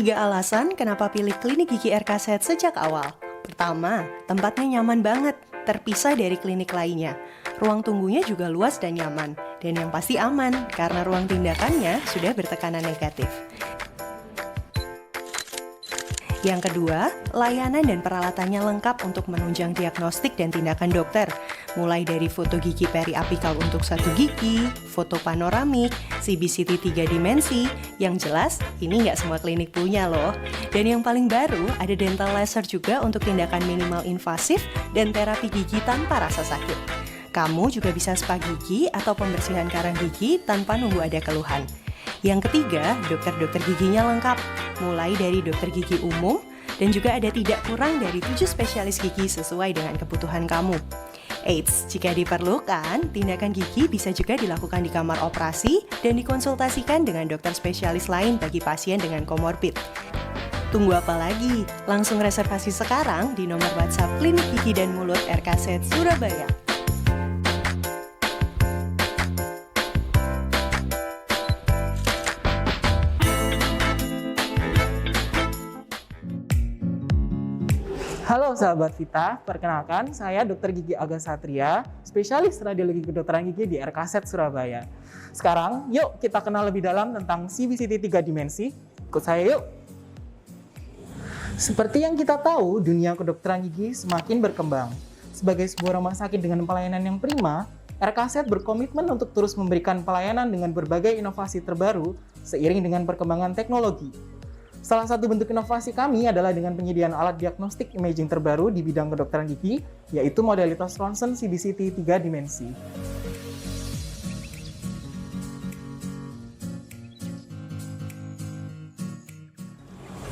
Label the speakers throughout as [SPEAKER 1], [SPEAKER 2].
[SPEAKER 1] 3 alasan kenapa pilih klinik gigi RKZ sejak awal. Pertama, tempatnya nyaman banget, terpisah dari klinik lainnya. Ruang tunggunya juga luas dan nyaman, dan yang pasti aman karena ruang tindakannya sudah bertekanan negatif. Yang kedua, layanan dan peralatannya lengkap untuk menunjang diagnostik dan tindakan dokter. Mulai dari foto gigi periapikal untuk 1 gigi, foto panoramik, CBCT 3 dimensi, yang jelas ini nggak semua klinik punya loh. Dan yang paling baru, ada dental laser juga untuk tindakan minimal invasif dan terapi gigi tanpa rasa sakit. Kamu juga bisa spa gigi atau pembersihan karang gigi tanpa nunggu ada keluhan. Yang ketiga, dokter-dokter giginya lengkap, mulai dari dokter gigi umum, dan juga ada tidak kurang dari 7 spesialis gigi sesuai dengan kebutuhan kamu. Eits, jika diperlukan, tindakan gigi bisa juga dilakukan di kamar operasi dan dikonsultasikan dengan dokter spesialis lain bagi pasien dengan komorbid. Tunggu apa lagi? Langsung reservasi sekarang di nomor WhatsApp Klinik Gigi dan Mulut RKZ Surabaya.
[SPEAKER 2] Halo sahabat Vita, perkenalkan saya Dr. Gigi Aga Satria, spesialis radiologi kedokteran gigi di RKZ Surabaya. Sekarang yuk kita kenal lebih dalam tentang CBCT 3 dimensi. Ikut saya yuk. Seperti yang kita tahu, dunia kedokteran gigi semakin berkembang. Sebagai sebuah rumah sakit dengan pelayanan yang prima, RKZ berkomitmen untuk terus memberikan pelayanan dengan berbagai inovasi terbaru seiring dengan perkembangan teknologi. Salah satu bentuk inovasi kami adalah dengan penyediaan alat diagnostik imaging terbaru di bidang kedokteran gigi, yaitu modalitas ronsen CBCT 3 dimensi.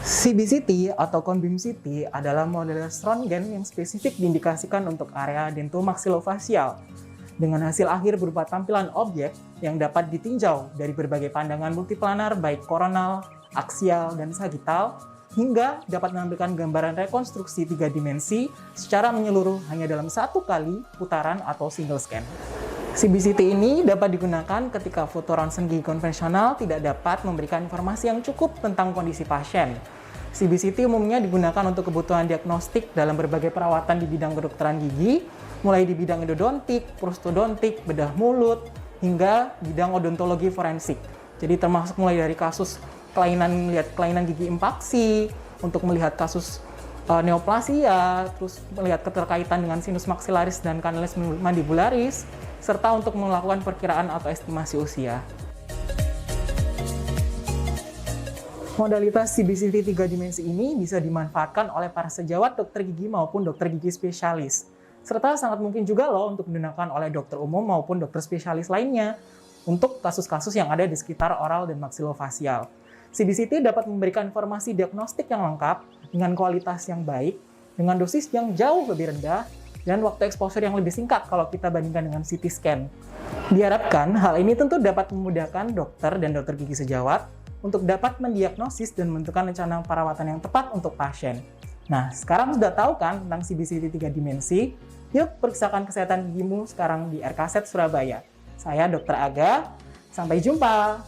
[SPEAKER 2] CBCT atau cone beam CT adalah modalitas röntgen yang spesifik diindikasikan untuk area dentomaxillofacial, dengan hasil akhir berupa tampilan objek yang dapat ditinjau dari berbagai pandangan multiplanar baik koronal, aksial, dan sagital, hingga dapat menampilkan gambaran rekonstruksi 3 dimensi secara menyeluruh hanya dalam 1 kali putaran atau single scan. CBCT ini dapat digunakan ketika foto ronsen gigi konvensional tidak dapat memberikan informasi yang cukup tentang kondisi pasien. CBCT umumnya digunakan untuk kebutuhan diagnostik dalam berbagai perawatan di bidang kedokteran gigi, mulai di bidang endodontik, prostodontik, bedah mulut, hingga bidang odontologi forensik. Jadi termasuk mulai dari kasus kelainan gigi impaksi, untuk melihat kasus neoplasia, terus melihat keterkaitan dengan sinus maxillaris dan kanalis mandibularis, serta untuk melakukan perkiraan atau estimasi usia. Modalitas CBCT 3 dimensi ini bisa dimanfaatkan oleh para sejawat dokter gigi maupun dokter gigi spesialis, serta sangat mungkin juga loh untuk digunakan oleh dokter umum maupun dokter spesialis lainnya untuk kasus-kasus yang ada di sekitar oral dan maxillofacial. CBCT dapat memberikan informasi diagnostik yang lengkap, dengan kualitas yang baik, dengan dosis yang jauh lebih rendah, dan waktu exposure yang lebih singkat kalau kita bandingkan dengan CT scan. Diharapkan hal ini tentu dapat memudahkan dokter dan dokter gigi sejawat untuk dapat mendiagnosis dan menentukan rencana perawatan yang tepat untuk pasien. Nah, sekarang sudah tahu kan tentang CBCT 3 dimensi? Yuk periksakan kesehatan gigimu sekarang di RKZ Surabaya. Saya Dr. Aga, sampai jumpa!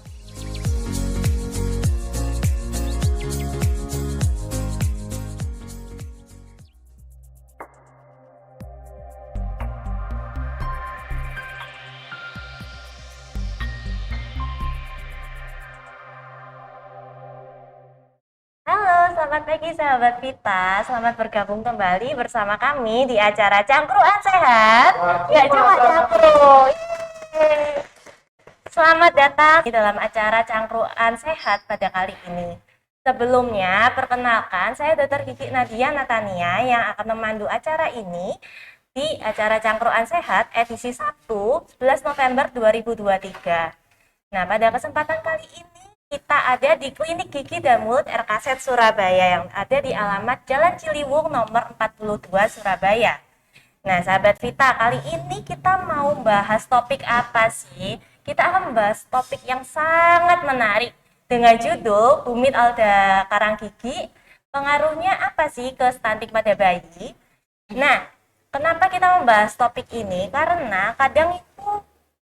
[SPEAKER 3] Selamat pagi sahabat Vita, selamat bergabung kembali bersama kami di acara Cangkruan Sehat. Nggak cuma cangkruk. Selamat datang di dalam acara Cangkruan Sehat pada kali ini. Sebelumnya, perkenalkan saya Dr. Gigi Nadia Natania yang akan memandu acara ini di acara Cangkruan Sehat edisi Sabtu 11 November 2023. Nah, pada kesempatan kali ini kita ada di Klinik Gigi dan Mulut RKZ Surabaya yang ada di alamat Jalan Ciliwung nomor 42 Surabaya. Nah, sahabat Vita, kali ini kita mau bahas topik apa sih? Kita akan membahas topik yang sangat menarik dengan judul Bumit Alda Karang Gigi, pengaruhnya apa sih ke stunting pada bayi? Nah, kenapa kita membahas topik ini? Karena kadang itu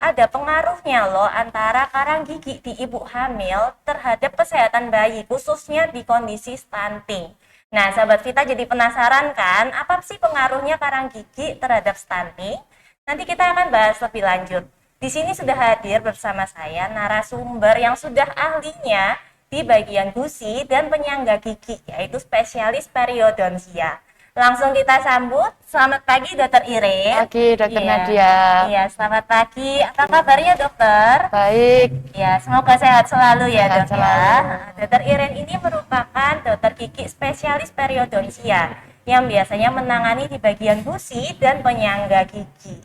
[SPEAKER 3] ada pengaruhnya loh antara karang gigi di ibu hamil terhadap kesehatan bayi, khususnya di kondisi stunting. Nah, sahabat Vita jadi penasaran kan, apa sih pengaruhnya karang gigi terhadap stunting? Nanti kita akan bahas lebih lanjut. Di sini sudah hadir bersama saya narasumber yang sudah ahlinya di bagian gusi dan penyangga gigi, yaitu spesialis periodontia. Langsung kita sambut. Selamat pagi, Dokter Irin.
[SPEAKER 4] Pagi, Dokter
[SPEAKER 3] Iya.
[SPEAKER 4] Nadia.
[SPEAKER 3] Iya, selamat pagi. Apa kabarnya, Dokter?
[SPEAKER 4] Baik.
[SPEAKER 3] Ya, semoga sehat selalu ya,
[SPEAKER 4] Sehat
[SPEAKER 3] Dok ya.
[SPEAKER 4] selalu.
[SPEAKER 3] Dokter Irin ini merupakan dokter gigi spesialis periodontia yang biasanya menangani di bagian gusi dan penyangga gigi.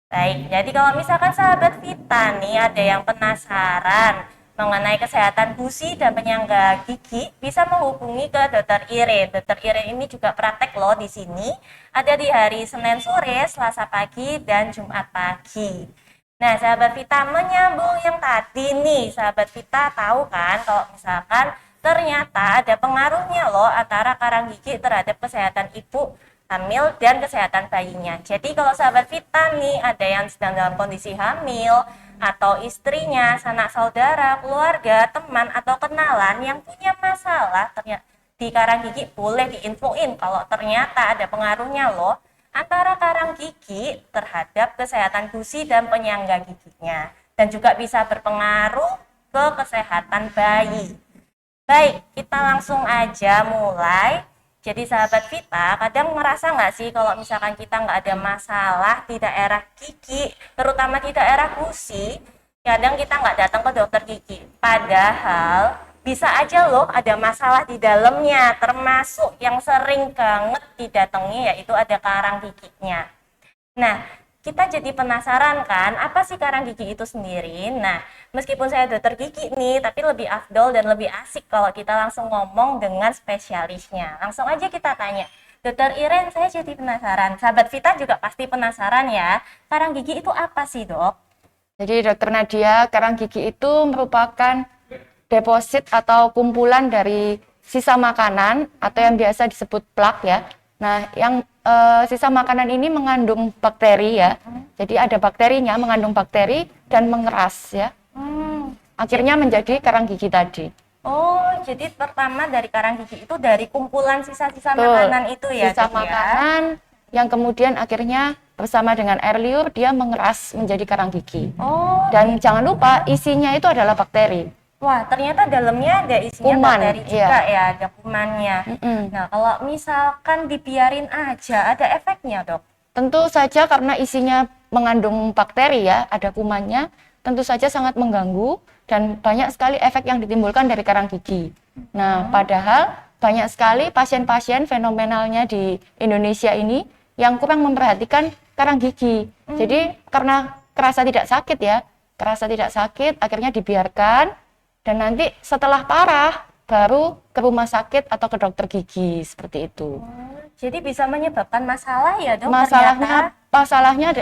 [SPEAKER 3] Baik, jadi kalau misalkan sahabat Vita nih ada yang penasaran mengenai kesehatan gusi dan penyangga gigi, bisa menghubungi ke Dokter Irin. Dokter Irin ini juga praktek loh di sini. Ada di hari Senin sore, Selasa pagi, dan Jumat pagi. Nah, sahabat Vita, menyambung yang tadi nih, sahabat Vita tahu kan kalau misalkan ternyata ada pengaruhnya loh antara karang gigi terhadap kesehatan ibu hamil dan kesehatan bayinya. Jadi kalau sahabat Vita nih ada yang sedang dalam kondisi hamil atau istrinya, sanak saudara, keluarga, teman atau kenalan yang punya masalah ternyata di karang gigi, boleh diinfoin kalau ternyata ada pengaruhnya loh antara karang gigi terhadap kesehatan gusi dan penyangga giginya, dan juga bisa berpengaruh ke kesehatan bayi. Baik, kita langsung aja mulai. Jadi sahabat Vita, kadang merasa nggak sih kalau misalkan kita nggak ada masalah di daerah gigi, terutama di daerah gusi, kadang kita nggak datang ke dokter gigi. Padahal bisa aja loh ada masalah di dalamnya, termasuk yang sering banget didatangi yaitu ada karang giginya. Nah, kita jadi penasaran kan, apa sih karang gigi itu sendiri? Nah, meskipun saya dokter gigi nih, tapi lebih afdol dan lebih asik kalau kita langsung ngomong dengan spesialisnya. Langsung aja kita tanya, Dokter Iren, saya jadi penasaran. Sahabat Vita juga pasti penasaran ya, karang gigi itu apa sih, Dok?
[SPEAKER 4] Jadi Dokter Nadia, karang gigi itu merupakan deposit atau kumpulan dari sisa makanan atau yang biasa disebut plak ya. Nah, yang sisa makanan ini mengandung bakteri ya. Jadi ada bakterinya, mengandung bakteri dan mengeras ya. Akhirnya menjadi karang gigi tadi.
[SPEAKER 3] Oh, jadi pertama dari karang gigi itu dari kumpulan sisa-sisa
[SPEAKER 4] Betul.
[SPEAKER 3] makanan itu ya,
[SPEAKER 4] Sisa
[SPEAKER 3] Dok, ya?
[SPEAKER 4] makanan yang kemudian akhirnya bersama dengan air liur dia mengeras menjadi karang gigi.
[SPEAKER 3] Oh,
[SPEAKER 4] Dan jangan lupa isinya itu adalah bakteri.
[SPEAKER 3] wah, ternyata dalamnya ada isinya
[SPEAKER 4] Kuman,
[SPEAKER 3] bakteri juga ya, ada kumannya. Nah, kalau misalkan dibiarin aja, ada efeknya, Dok?
[SPEAKER 4] Tentu saja karena isinya mengandung bakteri ya, ada kumannya, tentu saja sangat mengganggu dan banyak sekali efek yang ditimbulkan dari karang gigi. Nah, padahal banyak sekali pasien-pasien fenomenalnya di Indonesia ini yang kurang memperhatikan karang gigi. Jadi karena kerasa tidak sakit, akhirnya dibiarkan. Dan nanti setelah parah, baru ke rumah sakit atau ke dokter gigi, seperti itu.
[SPEAKER 3] Jadi bisa menyebabkan masalah ya, Dok?
[SPEAKER 4] Masalahnya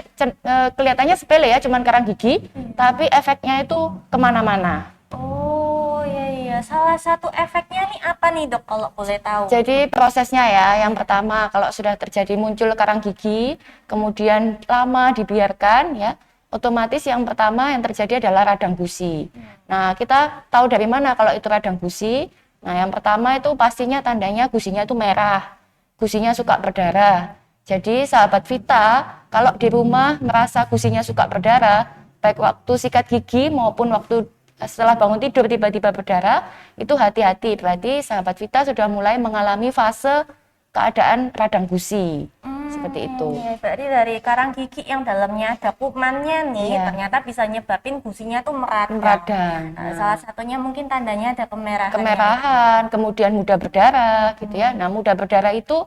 [SPEAKER 4] kelihatannya sepele ya, cuman karang gigi, tapi efeknya itu kemana-mana.
[SPEAKER 3] Oh, iya. Salah satu efeknya nih apa nih, Dok, kalau boleh tahu?
[SPEAKER 4] Jadi prosesnya ya, yang pertama kalau sudah terjadi muncul karang gigi, kemudian lama dibiarkan ya, otomatis yang pertama yang terjadi adalah radang gusi. Nah, kita tahu dari mana kalau itu radang gusi? Nah, yang pertama itu pastinya tandanya gusinya itu merah, gusinya suka berdarah. Jadi sahabat Vita, kalau di rumah merasa gusinya suka berdarah, baik waktu sikat gigi maupun waktu setelah bangun tidur tiba-tiba berdarah, itu hati-hati, berarti sahabat Vita sudah mulai mengalami fase keadaan radang gusi. Seperti itu.
[SPEAKER 3] Ya, berarti dari karang gigi yang dalamnya ada kumannya nih,
[SPEAKER 4] Iya.
[SPEAKER 3] ternyata bisa nyebabin gusinya tuh meradang.
[SPEAKER 4] Meradang.
[SPEAKER 3] Nah, salah satunya mungkin tandanya ada kemerahan.
[SPEAKER 4] Kemerahan, kemudian mudah berdarah gitu ya. Nah, mudah berdarah itu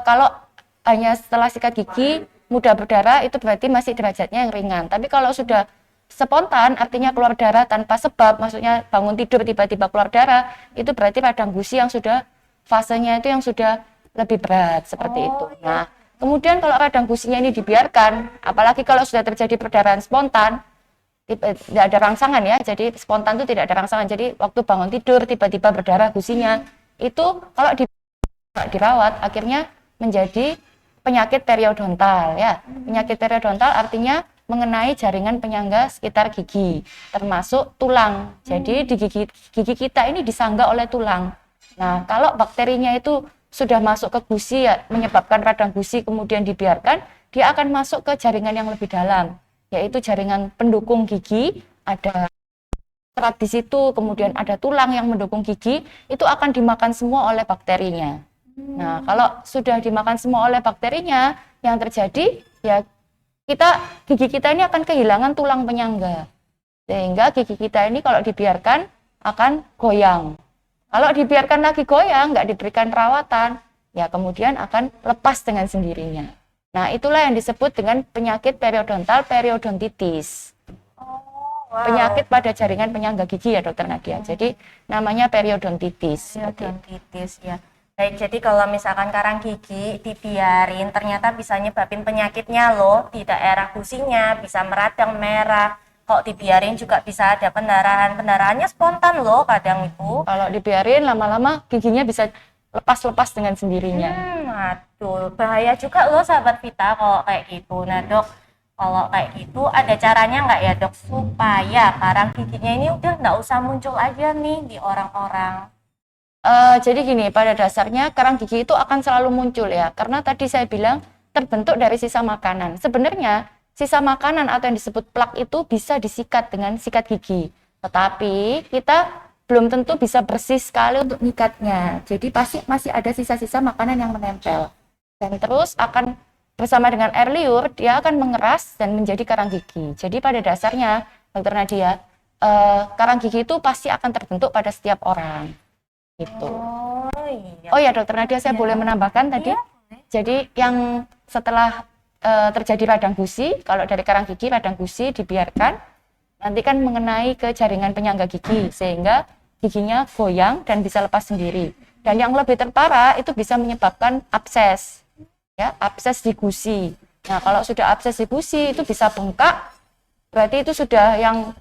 [SPEAKER 4] kalau hanya setelah sikat gigi mudah berdarah itu berarti masih derajatnya yang ringan. Tapi kalau sudah spontan artinya keluar darah tanpa sebab, maksudnya bangun tidur tiba-tiba keluar darah, itu berarti radang gusi yang sudah fasenya itu yang sudah lebih berat seperti itu. Nah, kemudian kalau radang gusinya ini dibiarkan, apalagi kalau sudah terjadi perdarahan spontan, tidak ada rangsangan ya, jadi spontan itu tidak ada rangsangan, jadi waktu bangun tidur tiba-tiba berdarah gusinya, itu kalau dirawat akhirnya menjadi penyakit periodontal ya. Penyakit periodontal artinya mengenai jaringan penyangga sekitar gigi, termasuk tulang. Jadi di gigi kita ini disangga oleh tulang. Nah, kalau bakterinya itu sudah masuk ke gusi, ya, menyebabkan radang gusi, kemudian dibiarkan, dia akan masuk ke jaringan yang lebih dalam, yaitu jaringan pendukung gigi, ada serat di situ, kemudian ada tulang yang mendukung gigi, itu akan dimakan semua oleh bakterinya. Nah, kalau sudah dimakan semua oleh bakterinya, yang terjadi ya gigi kita ini akan kehilangan tulang penyangga. Sehingga gigi kita ini kalau dibiarkan akan goyang. Kalau dibiarkan lagi goyang, nggak diberikan perawatan, ya kemudian akan lepas dengan sendirinya. Nah, itulah yang disebut dengan penyakit periodontal periodontitis.
[SPEAKER 3] Wow.
[SPEAKER 4] Penyakit pada jaringan penyangga gigi ya Dokter Nadia. Jadi namanya periodontitis.
[SPEAKER 3] Periodontitis ya. Baik, jadi kalau misalkan karang gigi dibiarin ternyata bisa nyebabin penyakitnya loh di daerah gusinya, bisa meradang merah. Kok dibiarin juga bisa ada pendarahan. Pendarahannya spontan loh kadang itu.
[SPEAKER 4] Kalau dibiarin lama-lama giginya bisa lepas-lepas dengan sendirinya.
[SPEAKER 3] Aduh, bahaya juga loh sahabat Vita kalau kayak gitu. Nah dok, kalau kayak gitu ada caranya nggak ya dok supaya karang giginya ini udah nggak usah muncul aja nih di orang-orang?
[SPEAKER 4] Jadi gini, pada dasarnya karang gigi itu akan selalu muncul ya, karena tadi saya bilang terbentuk dari sisa makanan. Sebenarnya sisa makanan atau yang disebut plak itu bisa disikat dengan sikat gigi, tetapi kita belum tentu bisa bersih sekali untuk nyikatnya. Jadi pasti masih ada sisa-sisa makanan yang menempel, dan terus akan bersama dengan air liur, dia akan mengeras dan menjadi karang gigi. Jadi pada dasarnya, Dokter Nadia, karang gigi itu pasti akan terbentuk pada setiap orang. Gitu. Oh ya Dokter Nadia, saya boleh menambahkan tadi. Jadi yang setelah terjadi radang gusi, kalau dari karang gigi radang gusi dibiarkan, nanti kan mengenai ke jaringan penyangga gigi sehingga giginya goyang dan bisa lepas sendiri. Dan yang lebih terparah itu bisa menyebabkan abses, ya, abses di gusi. Nah kalau sudah abses di gusi itu bisa bengkak, berarti itu sudah yang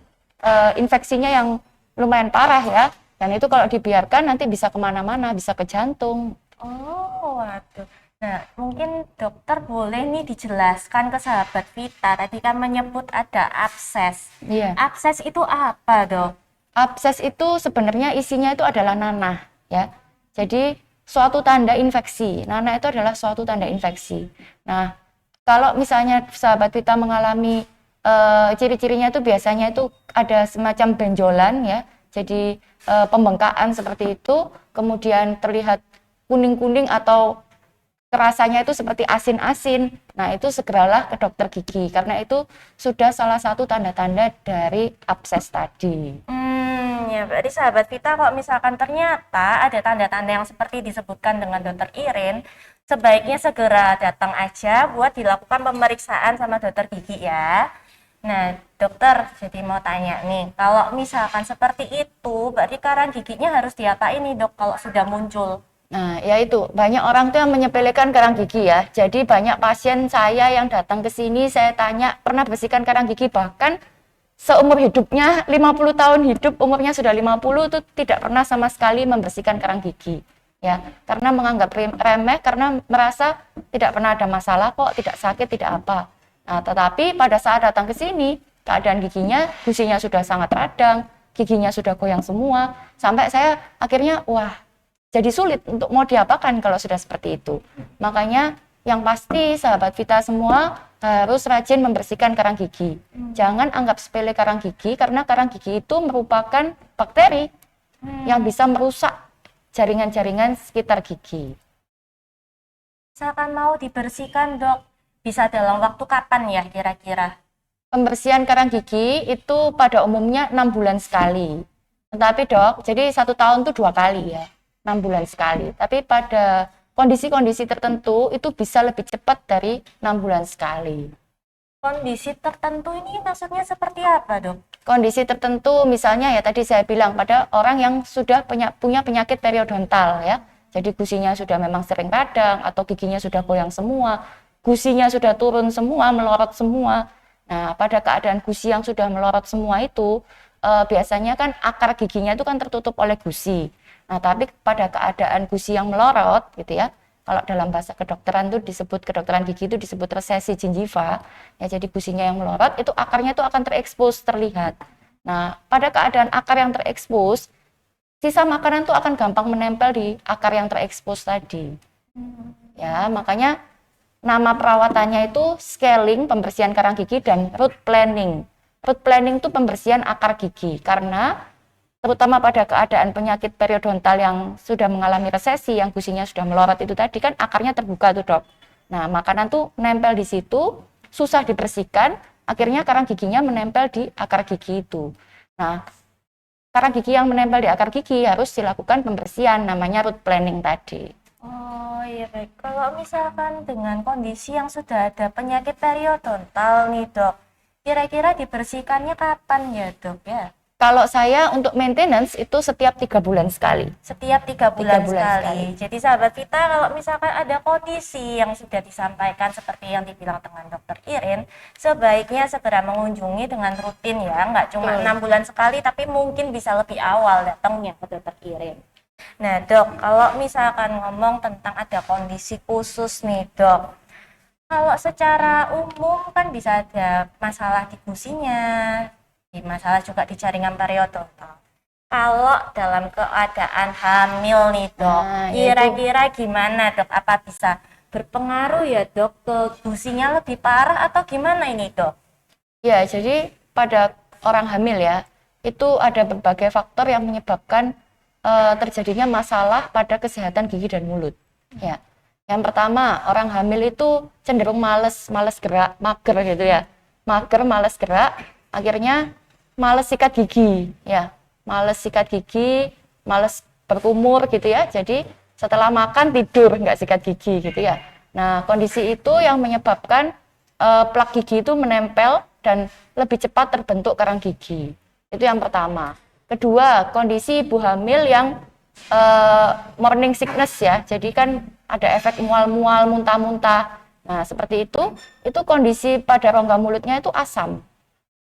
[SPEAKER 4] infeksinya yang lumayan parah ya. Dan itu kalau dibiarkan nanti bisa kemana-mana, bisa ke jantung.
[SPEAKER 3] Oh, waduh. Nah, mungkin dokter boleh nih dijelaskan ke sahabat Vita. Tadi kan menyebut ada abses.
[SPEAKER 4] Iya.
[SPEAKER 3] Abses itu apa, dok?
[SPEAKER 4] Abses itu sebenarnya isinya itu adalah nanah, ya. Jadi suatu tanda infeksi. Nanah itu adalah suatu tanda infeksi. Nah, kalau misalnya sahabat Vita mengalami ciri-cirinya itu biasanya itu ada semacam benjolan, ya. Jadi pembengkakan seperti itu, kemudian terlihat kuning-kuning atau kerasanya itu seperti asin-asin. Nah, itu segeralah ke dokter gigi karena itu sudah salah satu tanda-tanda dari abses tadi.
[SPEAKER 3] Ya berarti sahabat Vita kalau misalkan ternyata ada tanda-tanda yang seperti disebutkan dengan dokter Irin, sebaiknya segera datang aja buat dilakukan pemeriksaan sama dokter gigi ya. Nah, dokter, jadi mau tanya nih, kalau misalkan seperti itu, berarti karang giginya harus diapain nih dok kalau sudah muncul?
[SPEAKER 4] Nah, ya itu, banyak orang tuh yang menyepelekan karang gigi ya. Jadi banyak pasien saya yang datang ke sini, saya tanya, pernah bersihkan karang gigi, bahkan seumur hidupnya, 50 tahun hidup, umurnya sudah 50, itu tidak pernah sama sekali membersihkan karang gigi. Ya, karena menganggap remeh, karena merasa tidak pernah ada masalah kok, tidak sakit, tidak apa. Nah, tetapi pada saat datang ke sini, keadaan gusinya sudah sangat radang, giginya sudah goyang semua, sampai saya akhirnya, wah, jadi sulit untuk mau diapakan kalau sudah seperti itu. Makanya yang pasti sahabat Vita semua harus rajin membersihkan karang gigi. Jangan anggap sepele karang gigi, karena karang gigi itu merupakan bakteri yang bisa merusak jaringan-jaringan sekitar gigi.
[SPEAKER 3] Misalkan mau dibersihkan dok, bisa dalam waktu kapan ya kira-kira?
[SPEAKER 4] Pembersihan karang gigi itu pada umumnya 6 bulan sekali. Tetapi dok, jadi 1 tahun itu 2 kali ya, 6 bulan sekali. Tapi pada kondisi-kondisi tertentu itu bisa lebih cepat dari 6 bulan sekali.
[SPEAKER 3] Kondisi tertentu ini maksudnya seperti apa dok?
[SPEAKER 4] Kondisi tertentu misalnya ya tadi saya bilang pada orang yang sudah punya penyakit periodontal ya. Jadi gusinya sudah memang sering radang atau giginya sudah goyang semua, gusinya sudah turun semua, melorot semua. Nah, pada keadaan gusi yang sudah melorot semua itu, biasanya kan akar giginya itu kan tertutup oleh gusi. Nah, tapi pada keadaan gusi yang melorot, gitu ya, Kalau dalam bahasa kedokteran itu disebut, kedokteran gigi itu disebut resesi gingiva, ya jadi gusinya yang melorot, itu akarnya itu akan terekspos, terlihat. Nah, pada keadaan akar yang terekspos, sisa makanan itu akan gampang menempel di akar yang terekspos tadi. Ya, makanya nama perawatannya itu scaling, pembersihan karang gigi, dan root planning. Root planning itu pembersihan akar gigi, karena terutama pada keadaan penyakit periodontal yang sudah mengalami resesi, yang gusinya sudah melorot itu tadi kan akarnya terbuka tuh dok. Nah, makanan tuh nempel di situ, susah dibersihkan, akhirnya karang giginya menempel di akar gigi itu. Nah, karang gigi yang menempel di akar gigi harus dilakukan pembersihan, namanya root planning tadi.
[SPEAKER 3] Oh iya baik, kalau misalkan dengan kondisi yang sudah ada penyakit periodontal nih dok, kira-kira dibersihkannya kapan ya dok ya?
[SPEAKER 4] Kalau saya untuk maintenance itu setiap 3 bulan sekali.
[SPEAKER 3] Setiap 3 bulan
[SPEAKER 4] bulan
[SPEAKER 3] sekali. Jadi sahabat Vita, kalau misalkan ada kondisi yang sudah disampaikan seperti yang dibilang dengan dokter Irin, sebaiknya segera mengunjungi dengan rutin ya, nggak cuma 6 bulan sekali, tapi mungkin bisa lebih awal datangnya ke dokter Irin. Nah dok, kalau misalkan ngomong tentang ada kondisi khusus nih dok, kalau secara umum kan bisa ada masalah di gusinya, di masalah juga di jaringan periodontal. Kalau dalam keadaan hamil nih dok,
[SPEAKER 4] Nah,
[SPEAKER 3] kira-kira gimana dok? Apa bisa berpengaruh ya dok ke gusinya lebih parah atau gimana ini dok?
[SPEAKER 4] Ya, jadi pada orang hamil ya, itu ada berbagai faktor yang menyebabkan terjadinya masalah pada kesehatan gigi dan mulut. Ya, yang pertama orang hamil itu cenderung males gerak, mager gitu ya, mager, males gerak, akhirnya males sikat gigi, ya, males sikat gigi, males berkumur gitu ya. Jadi setelah makan tidur nggak sikat gigi gitu ya. Nah, kondisi itu yang menyebabkan plak gigi itu menempel dan lebih cepat terbentuk karang gigi. Itu yang pertama. Kedua, kondisi ibu hamil yang morning sickness ya. Jadi kan ada efek mual-mual, muntah-muntah. Nah, seperti itu kondisi pada rongga mulutnya itu asam.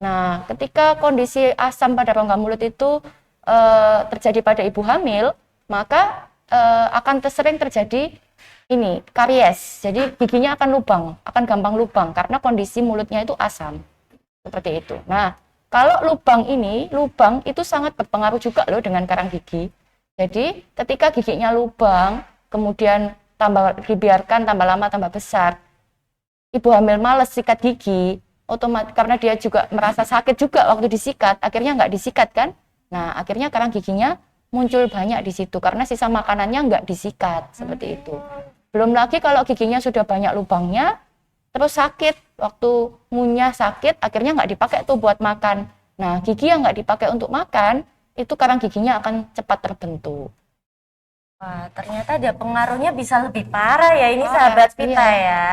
[SPEAKER 4] Nah, ketika kondisi asam pada rongga mulut itu terjadi pada ibu hamil, maka akan sering terjadi ini karies. Jadi giginya akan lubang, akan gampang lubang karena kondisi mulutnya itu asam. Seperti itu. Nah, kalau lubang itu sangat berpengaruh juga loh dengan karang gigi. Jadi, ketika giginya lubang, kemudian dibiarkan tambah lama tambah besar, ibu hamil males sikat gigi, otomatis karena dia juga merasa sakit juga waktu disikat, akhirnya nggak disikat kan. Nah, akhirnya karang giginya muncul banyak di situ karena sisa makanannya nggak disikat, seperti itu. Belum lagi kalau giginya sudah banyak lubangnya, terus sakit, waktu ngunyah sakit, akhirnya nggak dipakai tuh buat makan. Nah, gigi yang nggak dipakai untuk makan, itu karang giginya akan cepat terbentuk.
[SPEAKER 3] Wah, ternyata ada pengaruhnya bisa lebih parah ya ini
[SPEAKER 4] Oh,
[SPEAKER 3] sahabat Vita
[SPEAKER 4] iya.
[SPEAKER 3] ya.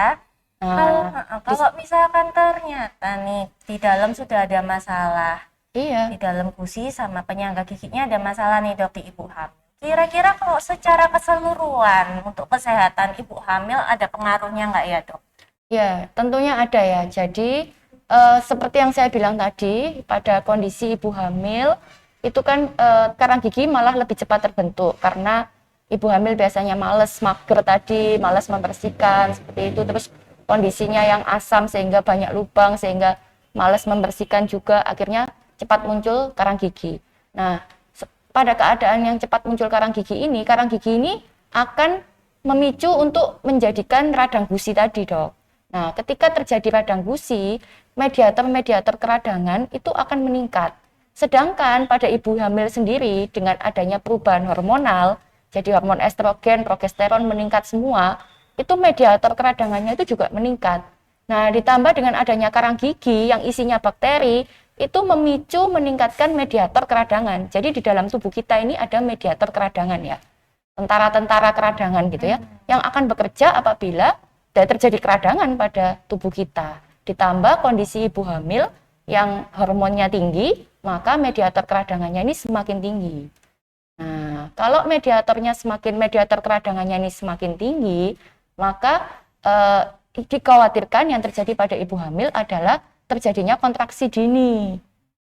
[SPEAKER 4] Nah,
[SPEAKER 3] Kalau misalkan ternyata nih di dalam sudah ada masalah,
[SPEAKER 4] iya.
[SPEAKER 3] di dalam gusi sama penyangga giginya ada masalah nih dok di ibu hamil. Kira-kira kalau secara keseluruhan untuk kesehatan ibu hamil ada pengaruhnya nggak ya dok?
[SPEAKER 4] Ya, tentunya ada ya. Jadi, seperti yang saya bilang tadi, pada kondisi ibu hamil, itu kan karang gigi malah lebih cepat terbentuk karena ibu hamil biasanya males, mager tadi, males membersihkan, seperti itu. Terus kondisinya yang asam sehingga banyak lubang, sehingga males membersihkan juga, akhirnya cepat muncul karang gigi. Nah, pada keadaan yang cepat muncul karang gigi ini akan memicu untuk menjadikan radang gusi tadi dok. Nah, ketika terjadi radang gusi, mediator keradangan itu akan meningkat. Sedangkan pada ibu hamil sendiri dengan adanya perubahan hormonal, jadi hormon estrogen, progesteron meningkat semua, itu mediator keradangannya itu juga meningkat. Nah, ditambah dengan adanya karang gigi yang isinya bakteri, itu memicu meningkatkan mediator keradangan. Jadi di dalam tubuh kita ini ada mediator keradangan ya. Tentara-tentara keradangan gitu ya, yang akan bekerja apabila terjadi keradangan pada tubuh kita. Ditambah kondisi ibu hamil yang hormonnya tinggi, maka mediator keradangannya ini semakin tinggi. Nah, kalau mediator keradangannya ini semakin tinggi, maka dikhawatirkan yang terjadi pada ibu hamil adalah terjadinya kontraksi dini.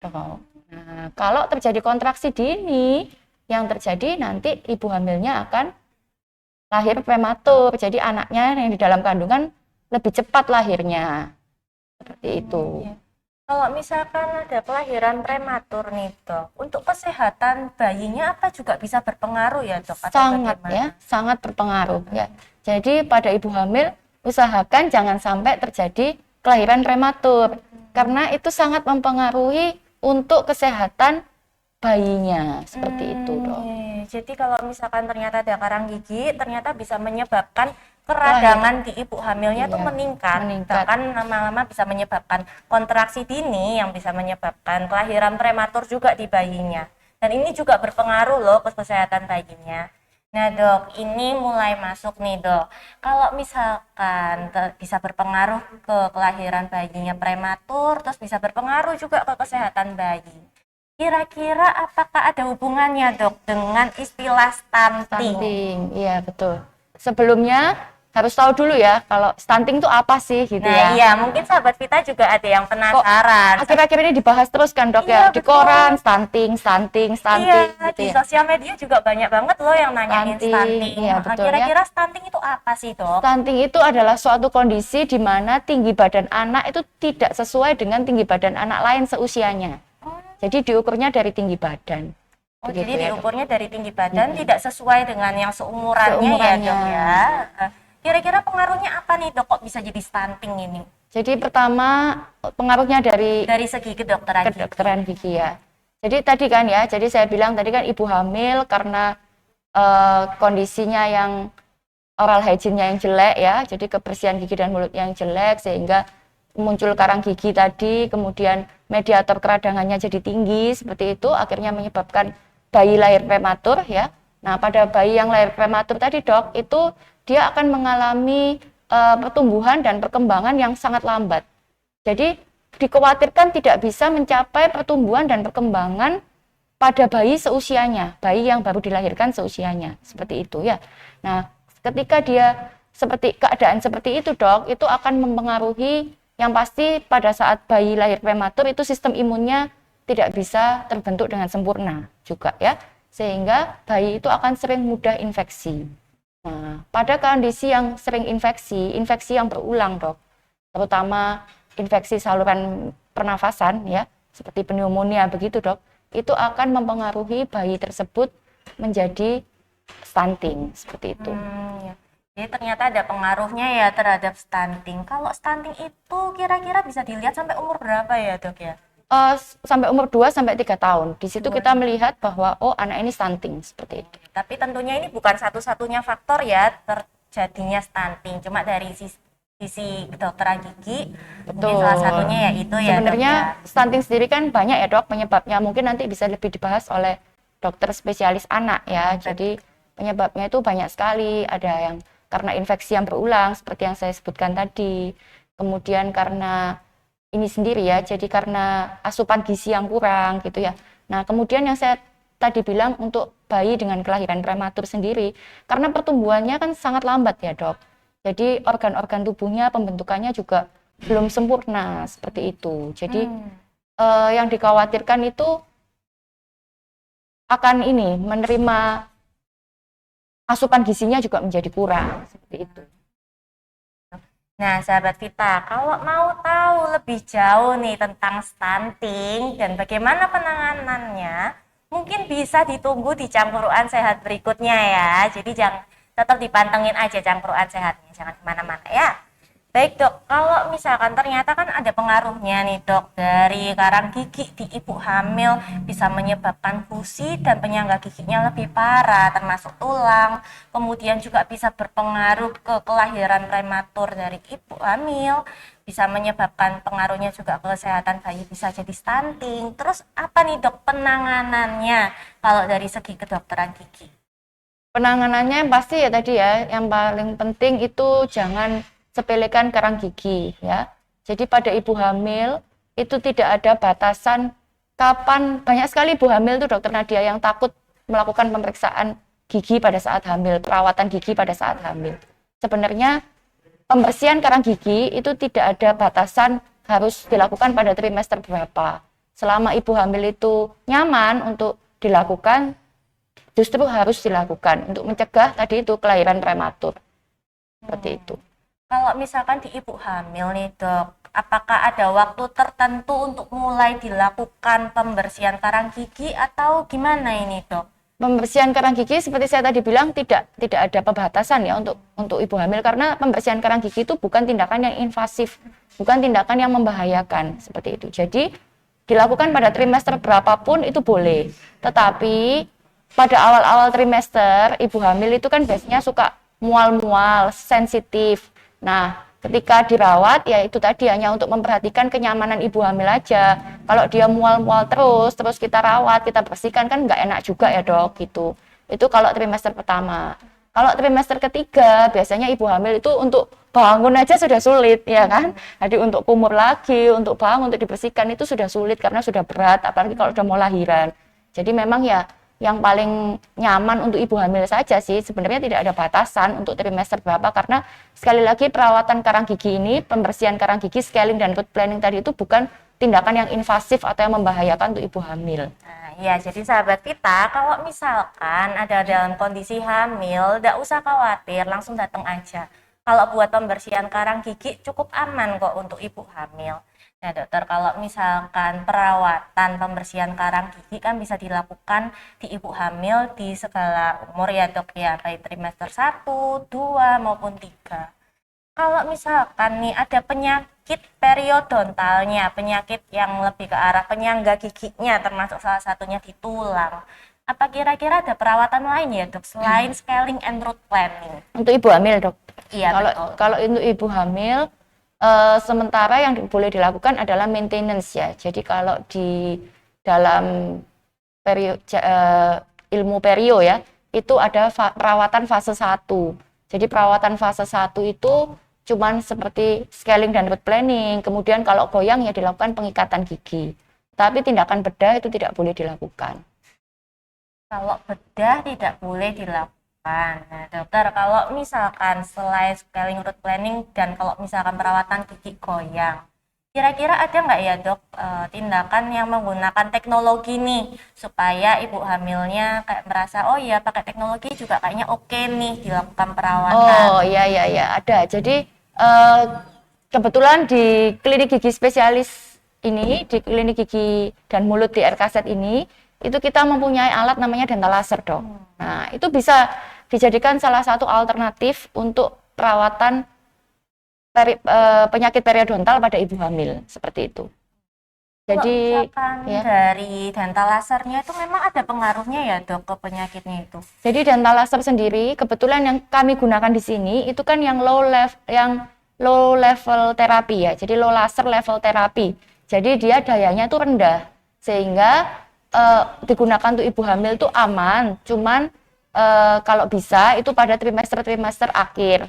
[SPEAKER 4] Nah, kalau terjadi kontraksi dini, yang terjadi nanti ibu hamilnya akan lahir prematur. Jadi anaknya yang di dalam kandungan lebih cepat lahirnya. Seperti itu.
[SPEAKER 3] Iya. Kalau misalkan ada kelahiran prematur nih dok, untuk kesehatan bayinya apa juga bisa berpengaruh ya dok? Atau
[SPEAKER 4] Sangat
[SPEAKER 3] bagaimana?
[SPEAKER 4] ya, sangat berpengaruh ya. Jadi pada ibu hamil usahakan jangan sampai terjadi kelahiran prematur karena itu sangat mempengaruhi untuk kesehatan bayinya seperti itu dok.
[SPEAKER 3] Iya. Jadi kalau misalkan ternyata ada karang gigi, ternyata bisa menyebabkan keradangan di ibu hamilnya tuh
[SPEAKER 4] Iya,
[SPEAKER 3] meningkat.
[SPEAKER 4] meningkat.
[SPEAKER 3] Bahkan lama-lama bisa menyebabkan kontraksi dini yang bisa menyebabkan kelahiran prematur juga di bayinya. Dan ini juga berpengaruh loh ke kesehatan bayinya. Nah dok, ini mulai masuk nih dok. Kalau misalkan bisa berpengaruh ke kelahiran bayinya prematur, terus bisa berpengaruh juga ke kesehatan bayi. Kira-kira apakah ada hubungannya dok dengan istilah stunting?
[SPEAKER 4] Stunting, iya betul. Sebelumnya harus tahu dulu ya kalau stunting itu apa sih gitu
[SPEAKER 3] Nah
[SPEAKER 4] ya.
[SPEAKER 3] iya, mungkin sahabat Vita juga ada yang penasaran.
[SPEAKER 4] Akhir-akhir ini dibahas terus kan dok
[SPEAKER 3] Iya,
[SPEAKER 4] ya di
[SPEAKER 3] betul.
[SPEAKER 4] koran stunting
[SPEAKER 3] Iya,
[SPEAKER 4] gitu
[SPEAKER 3] di
[SPEAKER 4] ya.
[SPEAKER 3] sosial media juga banyak banget loh yang nanyain
[SPEAKER 4] Stunting,
[SPEAKER 3] stunting.
[SPEAKER 4] iya, betul,
[SPEAKER 3] Kira-kira stunting itu apa sih dok?
[SPEAKER 4] Stunting itu adalah suatu kondisi di mana tinggi badan anak itu tidak sesuai dengan tinggi badan anak lain seusianya. Jadi diukurnya dari tinggi badan.
[SPEAKER 3] Oh,
[SPEAKER 4] Begitu
[SPEAKER 3] jadi
[SPEAKER 4] ya, Dok.
[SPEAKER 3] diukurnya dari tinggi badan tidak sesuai dengan yang seumurannya ya dok ya. Kira-kira pengaruhnya apa nih dok kok bisa jadi stunting ini?
[SPEAKER 4] Jadi pertama pengaruhnya dari
[SPEAKER 3] Dari segi kedokteran gigi.
[SPEAKER 4] kedokteran gigi ya. Jadi tadi kan ya, jadi saya bilang tadi kan ibu hamil karena kondisinya yang oral hygiene-nya yang jelek ya, jadi kebersihan gigi dan mulut yang jelek sehingga muncul karang gigi tadi, kemudian mediator keradangannya jadi tinggi seperti itu, akhirnya menyebabkan bayi lahir prematur ya. Nah pada bayi yang lahir prematur tadi dok, itu dia akan mengalami pertumbuhan dan perkembangan yang sangat lambat. Jadi dikhawatirkan tidak bisa mencapai pertumbuhan dan perkembangan pada bayi seusianya, bayi yang baru dilahirkan seusianya, seperti itu ya. Nah, ketika dia keadaan seperti itu dok, itu akan mempengaruhi yang pasti pada saat bayi lahir prematur itu sistem imunnya tidak bisa terbentuk dengan sempurna juga ya, sehingga bayi itu akan sering mudah infeksi. Nah, pada kondisi yang sering infeksi yang berulang dok, terutama infeksi saluran pernafasan ya, seperti pneumonia begitu dok, itu akan mempengaruhi bayi tersebut menjadi stunting seperti itu.
[SPEAKER 3] Ya. Jadi ternyata ada pengaruhnya ya terhadap stunting. Kalau stunting itu kira-kira bisa dilihat sampai umur berapa ya dok ya?
[SPEAKER 4] Sampai umur 2 sampai 3 tahun. Di situ kita melihat bahwa oh anak ini stunting seperti itu.
[SPEAKER 3] Tapi tentunya ini bukan satu-satunya faktor ya terjadinya stunting. Cuma dari sisi kedokteran gigi, mungkin salah satunya ya itu ya.
[SPEAKER 4] Sebenarnya
[SPEAKER 3] dok, ya.
[SPEAKER 4] stunting sendiri kan banyak ya dok penyebabnya. Mungkin nanti bisa lebih dibahas oleh dokter spesialis anak ya. Jadi penyebabnya itu banyak sekali. Ada yang karena infeksi yang berulang seperti yang saya sebutkan tadi. Kemudian karena ini sendiri ya, jadi karena asupan gizi yang kurang gitu ya. Nah kemudian yang saya tadi bilang untuk bayi dengan kelahiran prematur sendiri, karena pertumbuhannya kan sangat lambat ya dok. Jadi organ-organ tubuhnya pembentukannya juga belum sempurna seperti itu. Jadi yang dikhawatirkan itu akan ini menerima asupan gizinya juga menjadi kurang seperti itu.
[SPEAKER 3] Nah, sahabat Vita, kalau mau tahu lebih jauh nih tentang stunting dan bagaimana penanganannya, mungkin bisa ditunggu di Cangkruan Sehat berikutnya ya. Jadi jangan tetap dipantengin aja Cangkruan Sehatnya, jangan kemana-mana ya. Baik dok, kalau misalkan ternyata kan ada pengaruhnya nih dok dari karang gigi di ibu hamil bisa menyebabkan fusi dan penyangga giginya lebih parah termasuk tulang, kemudian juga bisa berpengaruh ke kelahiran prematur dari ibu hamil, bisa menyebabkan pengaruhnya juga ke kesehatan bayi bisa jadi stunting. Terus apa nih dok penanganannya kalau dari segi kedokteran gigi?
[SPEAKER 4] Penanganannya yang pasti ya tadi ya, yang paling penting itu jangan sepelekan karang gigi ya. Jadi pada ibu hamil itu tidak ada batasan kapan, banyak sekali ibu hamil itu dokter Nadia yang takut melakukan pemeriksaan gigi pada saat hamil, perawatan gigi pada saat hamil. Sebenarnya pembersihan karang gigi itu tidak ada batasan harus dilakukan pada trimester berapa. Selama ibu hamil itu nyaman untuk dilakukan, justru harus dilakukan untuk mencegah tadi itu kelahiran prematur. Seperti itu.
[SPEAKER 3] Kalau misalkan di ibu hamil nih dok, apakah ada waktu tertentu untuk mulai dilakukan pembersihan karang gigi atau gimana ini dok?
[SPEAKER 4] Pembersihan karang gigi seperti saya tadi bilang tidak ada pembatasan ya untuk ibu hamil, karena pembersihan karang gigi itu bukan tindakan yang invasif, bukan tindakan yang membahayakan seperti itu. Jadi dilakukan pada trimester berapapun itu boleh. Tetapi pada awal-awal trimester ibu hamil itu kan biasanya suka mual-mual, sensitif. Nah, ketika dirawat ya itu tadi hanya untuk memperhatikan kenyamanan ibu hamil aja. Kalau dia mual-mual terus kita rawat, kita bersihkan kan nggak enak juga ya dok gitu. Itu kalau trimester pertama. Kalau trimester ketiga biasanya ibu hamil itu untuk bangun aja sudah sulit ya kan. Jadi untuk kumur lagi, untuk bangun, untuk dibersihkan itu sudah sulit karena sudah berat, apalagi kalau sudah mau lahiran. Jadi memang ya yang paling nyaman untuk ibu hamil saja sih, sebenarnya tidak ada batasan untuk trimester berapa, karena sekali lagi perawatan karang gigi ini, pembersihan karang gigi, scaling dan root planning tadi itu bukan tindakan yang invasif atau yang membahayakan untuk ibu hamil.
[SPEAKER 3] Nah, ya, jadi sahabat kita, kalau misalkan ada dalam kondisi hamil, tidak usah khawatir, langsung datang aja. Kalau buat pembersihan karang gigi cukup aman kok untuk ibu hamil. Nah dokter, kalau misalkan perawatan pembersihan karang gigi kan bisa dilakukan di ibu hamil di segala umur ya dok ya, baik trimester 1, 2 maupun 3. Kalau misalkan nih ada penyakit periodontalnya, penyakit yang lebih ke arah penyangga giginya, termasuk salah satunya di tulang, apa kira-kira ada perawatan lain ya dok selain scaling and root planning?
[SPEAKER 4] Untuk ibu hamil dok?
[SPEAKER 3] Iya betul.
[SPEAKER 4] Kalau untuk ibu hamil, sementara yang boleh dilakukan adalah maintenance ya. Jadi kalau di dalam ilmu perio ya, itu ada perawatan fase 1. Jadi perawatan fase 1 itu cuman seperti scaling dan root planning. Kemudian kalau goyang ya dilakukan pengikatan gigi. Tapi tindakan bedah itu tidak boleh dilakukan.
[SPEAKER 3] Kalau bedah tidak boleh dilakukan. Nah dokter, kalau misalkan selain scaling root planning dan kalau misalkan perawatan gigi goyang, kira-kira ada nggak ya dok tindakan yang menggunakan teknologi nih supaya ibu hamilnya kayak merasa oh ya pakai teknologi juga kayaknya oke nih dilakukan perawatan?
[SPEAKER 4] Oh iya ada. Jadi kebetulan di klinik gigi spesialis ini, di klinik gigi dan mulut di RKZ ini, itu kita mempunyai alat namanya dental laser dok. Nah itu bisa dijadikan salah satu alternatif untuk perawatan penyakit periodontal pada ibu hamil, seperti itu. Jadi
[SPEAKER 3] ya, dari dental lasernya itu memang ada pengaruhnya ya dok ke penyakitnya itu.
[SPEAKER 4] Jadi dental laser sendiri kebetulan yang kami gunakan di sini itu kan yang low level terapi ya. Jadi low laser level terapi. Jadi dia dayanya itu rendah sehingga digunakan untuk ibu hamil itu aman. Cuman kalau bisa itu pada trimester akhir,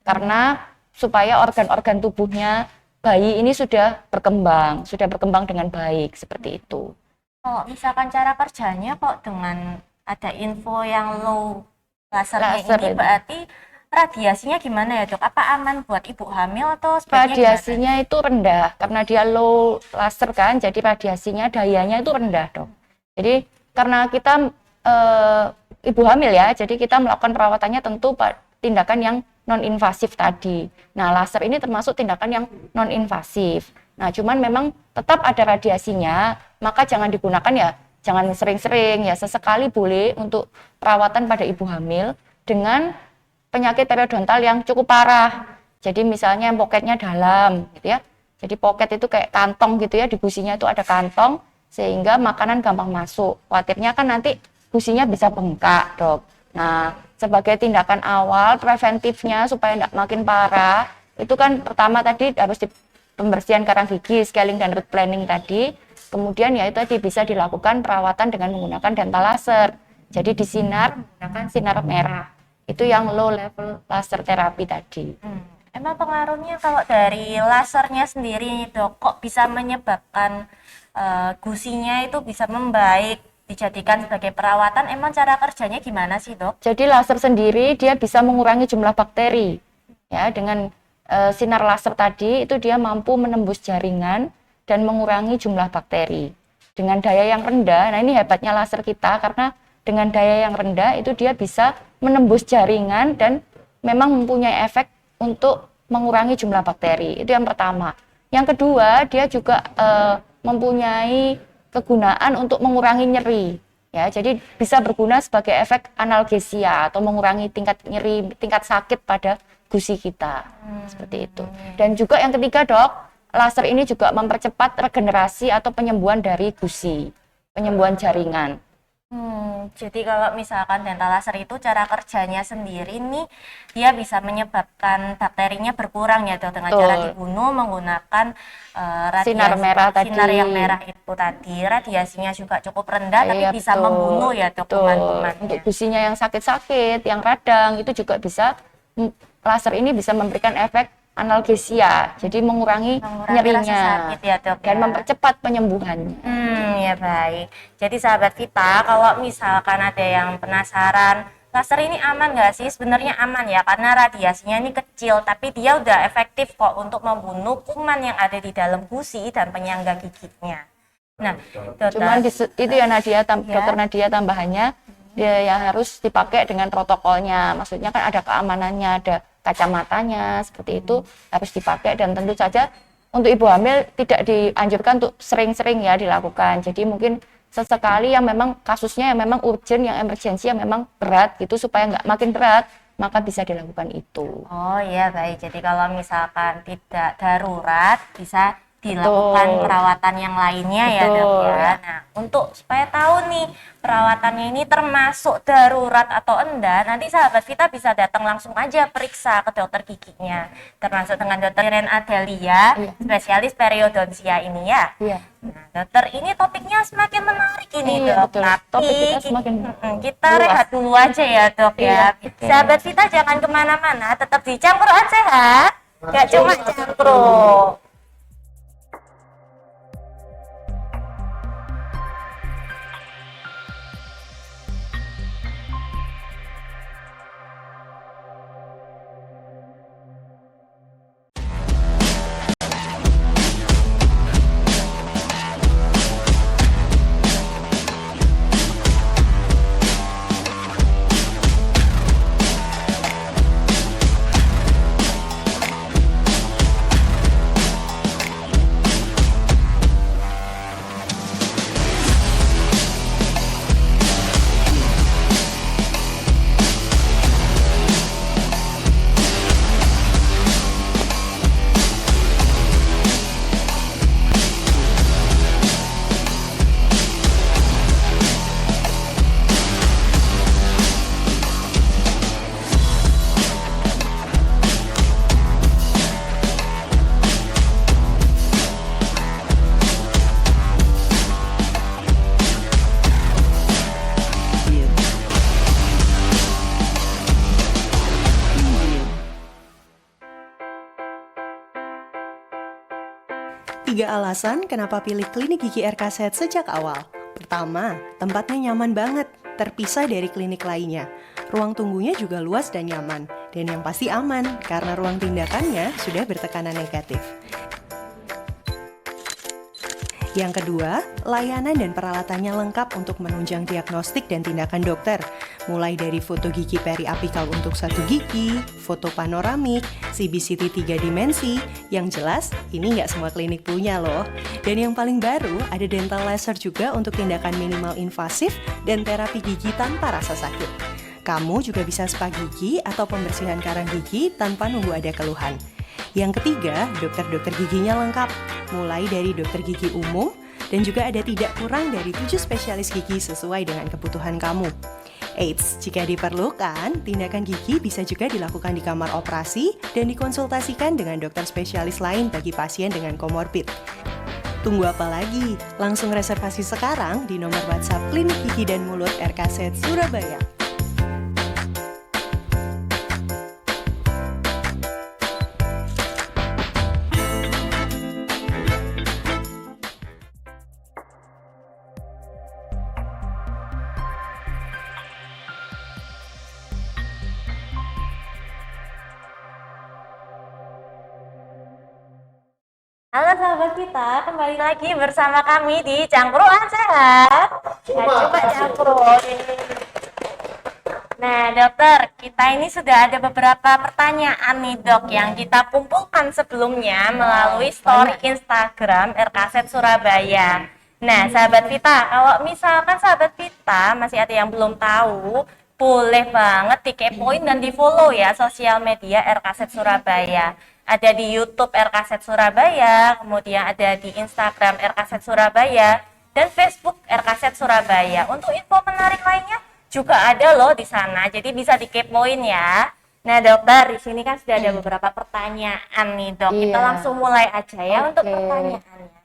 [SPEAKER 4] karena supaya organ-organ tubuhnya bayi ini sudah berkembang dengan baik, seperti itu.
[SPEAKER 3] Kalau misalkan cara kerjanya kok dengan ada info yang low lasernya ini, berarti radiasinya gimana ya dok? Apa aman buat ibu hamil atau sebaiknya
[SPEAKER 4] radiasinya gimana? Itu rendah, karena dia low laser kan, jadi radiasinya dayanya itu rendah dok. Jadi karena kita ibu hamil ya, jadi kita melakukan perawatannya tentu tindakan yang non-invasif tadi. Nah, laser ini termasuk tindakan yang non-invasif. Nah, cuman memang tetap ada radiasinya, maka jangan digunakan ya, jangan sering-sering ya, sesekali boleh untuk perawatan pada ibu hamil dengan penyakit periodontal yang cukup parah. Jadi misalnya poketnya dalam gitu ya. Jadi poket itu kayak kantong gitu ya, di gusinya itu ada kantong sehingga makanan gampang masuk. Khawatirnya kan nanti gusinya bisa bengkak, dok. Nah, sebagai tindakan awal preventifnya supaya tidak makin parah, itu kan pertama tadi harus pembersihan karang gigi, scaling dan root planning tadi. Kemudian ya itu tadi bisa dilakukan perawatan dengan menggunakan dental laser. Jadi disinar menggunakan sinar merah. Itu yang low level laser terapi tadi.
[SPEAKER 3] Emang pengaruhnya kalau dari lasernya sendiri dok, kok bisa menyebabkan gusinya itu bisa membaik, dijadikan sebagai perawatan? Emang cara kerjanya gimana sih dok?
[SPEAKER 4] Jadi laser sendiri dia bisa mengurangi jumlah bakteri ya, dengan sinar laser tadi itu dia mampu menembus jaringan dan mengurangi jumlah bakteri dengan daya yang rendah. Nah ini hebatnya laser kita karena dengan daya yang rendah itu dia bisa menembus jaringan dan memang mempunyai efek untuk mengurangi jumlah bakteri. Itu yang pertama. Yang kedua, dia juga mempunyai kegunaan untuk mengurangi nyeri. Ya, jadi bisa berguna sebagai efek analgesia atau mengurangi tingkat nyeri, tingkat sakit pada gusi kita. Seperti itu. Dan juga yang ketiga, Dok, laser ini juga mempercepat regenerasi atau penyembuhan dari gusi, penyembuhan jaringan.
[SPEAKER 3] Jadi kalau misalkan dental laser itu cara kerjanya sendiri nih, dia bisa menyebabkan bakterinya berkurang ya Dok, dengan cara dibunuh menggunakan
[SPEAKER 4] sinar merah tadi.
[SPEAKER 3] Sinar yang merah itu tadi. Radiasinya juga cukup rendah tapi bisa membunuh ya Dok kuman-kumannya.
[SPEAKER 4] Untuk gusinya yang sakit-sakit, yang radang itu juga bisa, laser ini bisa memberikan efek analgesia, jadi mengurangi nyerinya
[SPEAKER 3] rasa sakit ya Dok,
[SPEAKER 4] dan
[SPEAKER 3] ya.
[SPEAKER 4] mempercepat penyembuhannya.
[SPEAKER 3] Ya baik. Jadi sahabat Vita, kalau misalkan ada yang penasaran, laser ini aman nggak sih? Sebenarnya aman ya, karena radiasinya ini kecil, tapi dia udah efektif kok untuk membunuh kuman yang ada di dalam gusi dan penyangga giginya. Nah, dokter,
[SPEAKER 4] cuman itu ya Nadia, dokter Nadia tambahannya, dia yang harus dipakai dengan protokolnya. Maksudnya kan ada keamanannya, ada kacamatanya, seperti itu harus dipakai, dan tentu saja untuk ibu hamil tidak dianjurkan untuk sering-sering ya dilakukan. Jadi mungkin sesekali yang memang kasusnya yang memang urgent, yang emergensi, yang memang berat gitu, supaya nggak makin berat, maka bisa dilakukan itu.
[SPEAKER 3] Oh iya baik, jadi kalau misalkan tidak darurat bisa dilakukan perawatan yang lainnya ya Dok ya. Nah, untuk supaya tahu nih perawatannya ini termasuk darurat atau enggak, nanti sahabat Vita bisa datang langsung aja periksa ke dokter giginya, termasuk dengan dokter Ren Adelia, spesialis periodontia ini ya. Nah, dokter, ini topiknya semakin menarik ini Dok. Tapi
[SPEAKER 4] topik kita semakin
[SPEAKER 3] kita rehat dulu aja ya Dok ya. Sahabat Vita jangan kemana-mana, tetap di Cangkruan Sehat, gak cuma cangkruk.
[SPEAKER 1] Tiga alasan kenapa pilih klinik gigi RK sejak awal. Pertama, tempatnya nyaman banget, terpisah dari klinik lainnya. Ruang tunggunya juga luas dan nyaman. Dan yang pasti aman, karena ruang tindakannya sudah bertekanan negatif. Yang kedua, layanan dan peralatannya lengkap untuk menunjang diagnostik dan tindakan dokter. Mulai dari foto gigi periapikal untuk 1 gigi, foto panoramik, CBCT 3 dimensi. Yang jelas, ini nggak semua klinik punya loh. Dan yang paling baru, ada dental laser juga untuk tindakan minimal invasif dan terapi gigi tanpa rasa sakit. Kamu juga bisa spa gigi atau pembersihan karang gigi tanpa nunggu ada keluhan. Yang ketiga, dokter-dokter giginya lengkap, mulai dari dokter gigi umum, dan juga ada tidak kurang dari 7 spesialis gigi sesuai dengan kebutuhan kamu. Eits, jika diperlukan, tindakan gigi bisa juga dilakukan di kamar operasi dan dikonsultasikan dengan dokter spesialis lain bagi pasien dengan komorbid. Tunggu apa lagi? Langsung reservasi sekarang di nomor WhatsApp Klinik Gigi dan Mulut RK Surabaya.
[SPEAKER 3] Halo sahabat kita, kembali lagi bersama kami di Cangkruan Sehat. Coba cangkruk. Nah dokter, kita ini sudah ada beberapa pertanyaan nih dok yang kita kumpulkan sebelumnya melalui story Instagram RKZ Surabaya. Nah sahabat Vita, kalau misalkan sahabat Vita masih ada yang belum tahu, boleh banget dikepoin dan di follow ya sosial media RKZ Surabaya. Ada di YouTube RKZ Surabaya, kemudian ada di Instagram RKZ Surabaya, dan Facebook RKZ Surabaya. Untuk info menarik lainnya juga ada loh di sana, jadi bisa dikepoin ya. Nah dokter, di sini kan sudah ada beberapa pertanyaan nih dok. Kita
[SPEAKER 4] Iya.
[SPEAKER 3] langsung mulai aja ya untuk
[SPEAKER 4] Oke.
[SPEAKER 3] pertanyaannya.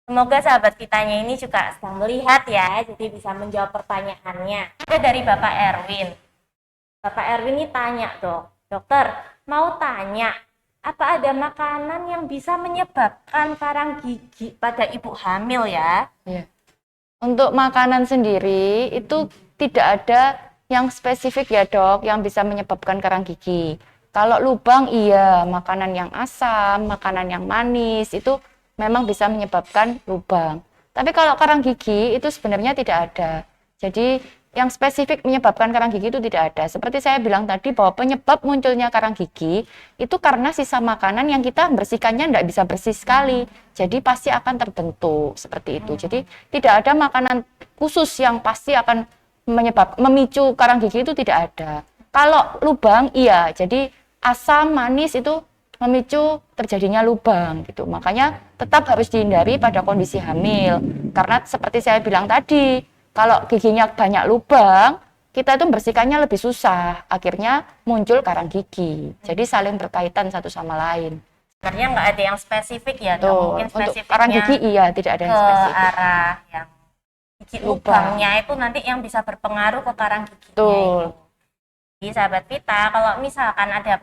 [SPEAKER 3] Semoga sahabat kitanya ini juga sedang melihat ya, jadi bisa menjawab pertanyaannya. Ada dari Bapak Erwin. Bapak Erwin ini tanya dok, dokter mau tanya, apa ada makanan yang bisa menyebabkan karang gigi pada ibu hamil ya?
[SPEAKER 4] Iya. Untuk makanan sendiri itu tidak ada yang spesifik ya dok, yang bisa menyebabkan karang gigi. Kalau lubang iya, makanan yang asam, makanan yang manis itu memang bisa menyebabkan lubang. Tapi kalau karang gigi itu sebenarnya tidak ada. Jadi yang spesifik menyebabkan karang gigi itu tidak ada. Seperti saya bilang tadi bahwa penyebab munculnya karang gigi itu karena sisa makanan yang kita bersihkannya tidak bisa bersih sekali. Jadi pasti akan terbentuk seperti itu. Jadi tidak ada makanan khusus yang pasti akan memicu karang gigi itu tidak ada. Kalau lubang iya, jadi asam manis itu memicu terjadinya lubang gitu. Makanya tetap harus dihindari pada kondisi hamil. Karena seperti saya bilang tadi, kalau giginya banyak lubang, kita itu membersihkannya lebih susah. Akhirnya muncul karang gigi. Jadi saling berkaitan satu sama lain.
[SPEAKER 3] Sebenarnya nggak ada yang spesifik ya dok.
[SPEAKER 4] Tuh,
[SPEAKER 3] Mungkin
[SPEAKER 4] untuk
[SPEAKER 3] spesifiknya
[SPEAKER 4] karang gigi iya tidak ada yang
[SPEAKER 3] ke
[SPEAKER 4] spesifik.
[SPEAKER 3] arah yang gigi
[SPEAKER 4] Lubang.
[SPEAKER 3] lubangnya itu nanti yang bisa berpengaruh ke karang giginya
[SPEAKER 4] Betul.
[SPEAKER 3] itu. Jadi sahabat Vita, kalau misalkan ada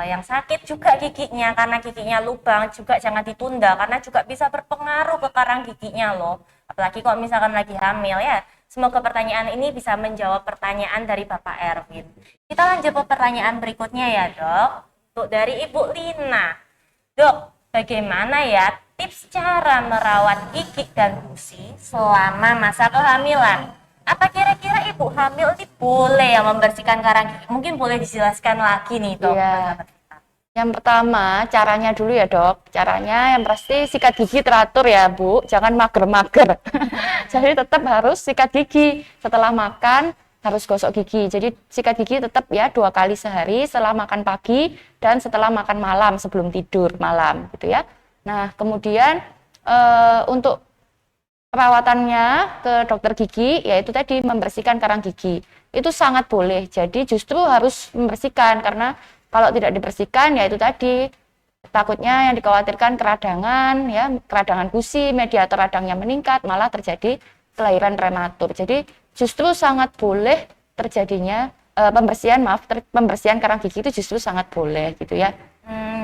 [SPEAKER 3] yang sakit juga giginya karena giginya lubang, juga jangan ditunda karena juga bisa berpengaruh ke karang giginya loh. Apalagi kalau misalkan lagi hamil ya. Semoga pertanyaan ini bisa menjawab pertanyaan dari Bapak Erwin. Kita lanjut ke pertanyaan berikutnya ya dok. Untuk dari Ibu Lina. Dok, bagaimana ya tips cara merawat gigi dan gusi selama masa kehamilan? Apa kira-kira ibu hamil ini boleh ya membersihkan karang gigi? Mungkin boleh dijelaskan lagi nih dok.
[SPEAKER 4] Iya. Yang pertama, caranya dulu ya dok. Caranya yang pasti sikat gigi teratur ya Bu, jangan mager-mager. Jadi tetap harus sikat gigi. Setelah makan harus gosok gigi. Jadi sikat gigi tetap ya 2 kali sehari, setelah makan pagi dan setelah makan malam sebelum tidur malam gitu ya. Nah kemudian untuk perawatannya ke dokter gigi, yaitu tadi membersihkan karang gigi. Itu sangat boleh, jadi justru harus membersihkan, karena kalau tidak dibersihkan, ya itu tadi, takutnya yang dikhawatirkan keradangan, ya keradangan gusi, mediator radangnya meningkat, malah terjadi kelahiran prematur. Jadi justru sangat boleh terjadinya, pembersihan karang gigi itu justru sangat boleh gitu ya.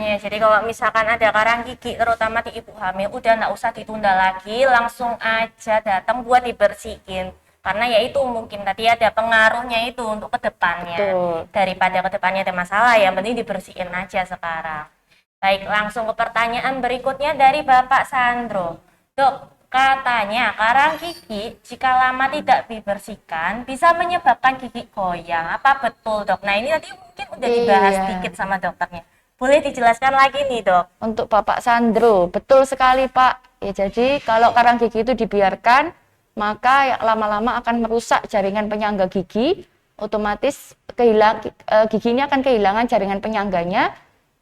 [SPEAKER 3] Ya, jadi kalau misalkan ada karang gigi, terutama di ibu hamil, udah nggak usah ditunda lagi, langsung aja datang buat dibersihin. Karena ya itu mungkin tadi ada pengaruhnya itu untuk kedepannya.
[SPEAKER 4] Betul.
[SPEAKER 3] Daripada kedepannya ada masalah, yang penting dibersihin aja sekarang. Baik, langsung ke pertanyaan berikutnya dari Bapak Sandro. Dok, katanya karang gigi jika lama tidak dibersihkan bisa menyebabkan gigi goyang. Apa betul dok? Nah ini tadi mungkin udah dibahas
[SPEAKER 4] Iya.
[SPEAKER 3] sedikit sama dokternya. Boleh dijelaskan lagi nih dok?
[SPEAKER 4] Untuk Bapak Sandro, betul sekali Pak. Ya, jadi kalau karang gigi itu dibiarkan, maka ya lama-lama akan merusak jaringan penyangga gigi, otomatis gigi ini akan kehilangan jaringan penyangganya,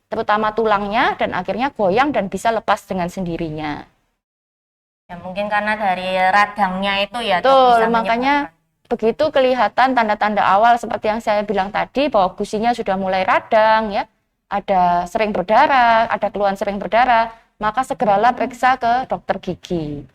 [SPEAKER 4] terutama tulangnya, dan akhirnya goyang dan bisa lepas dengan sendirinya.
[SPEAKER 3] Ya mungkin karena dari radangnya itu ya dok,
[SPEAKER 4] Betul,
[SPEAKER 3] bisa
[SPEAKER 4] makanya begitu kelihatan tanda-tanda awal seperti yang saya bilang tadi, bahwa gusinya sudah mulai radang, ya, ada sering berdarah, ada keluhan sering berdarah, maka segeralah periksa ke dokter gigi.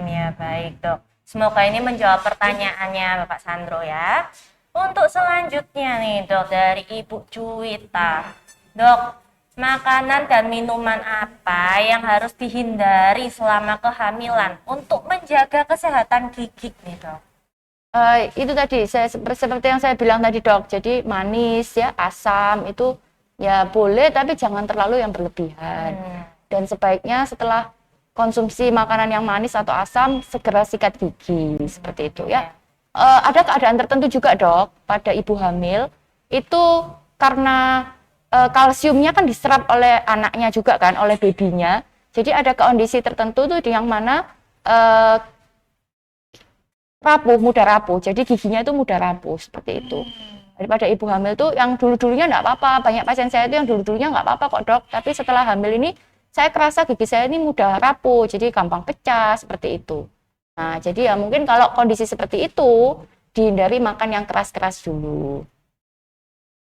[SPEAKER 3] Ya baik dok. Semoga ini menjawab pertanyaannya Bapak Sandro ya. Untuk selanjutnya nih dok, dari Ibu Juwita. Dok, makanan dan minuman apa yang harus dihindari selama kehamilan untuk menjaga kesehatan gigi nih dok?
[SPEAKER 4] Itu tadi seperti yang saya bilang tadi dok, jadi manis ya, asam itu ya boleh, tapi jangan terlalu yang berlebihan. dan sebaiknya setelah konsumsi makanan yang manis atau asam segera sikat gigi seperti itu ya. Ada keadaan tertentu juga dok pada ibu hamil itu karena kalsiumnya kan diserap oleh anaknya juga kan, oleh babynya. Jadi ada kondisi tertentu tuh yang mana mudah rapuh. Jadi giginya itu mudah rapuh seperti itu. Daripada ibu hamil tuh yang dulu-dulunya enggak apa-apa. Banyak pasien saya itu yang dulu-dulunya enggak apa-apa kok dok. Tapi setelah hamil ini saya kerasa gigi saya ini mudah rapuh. Jadi gampang pecah seperti itu. Nah, jadi ya mungkin kalau kondisi seperti itu dihindari makan yang keras-keras dulu.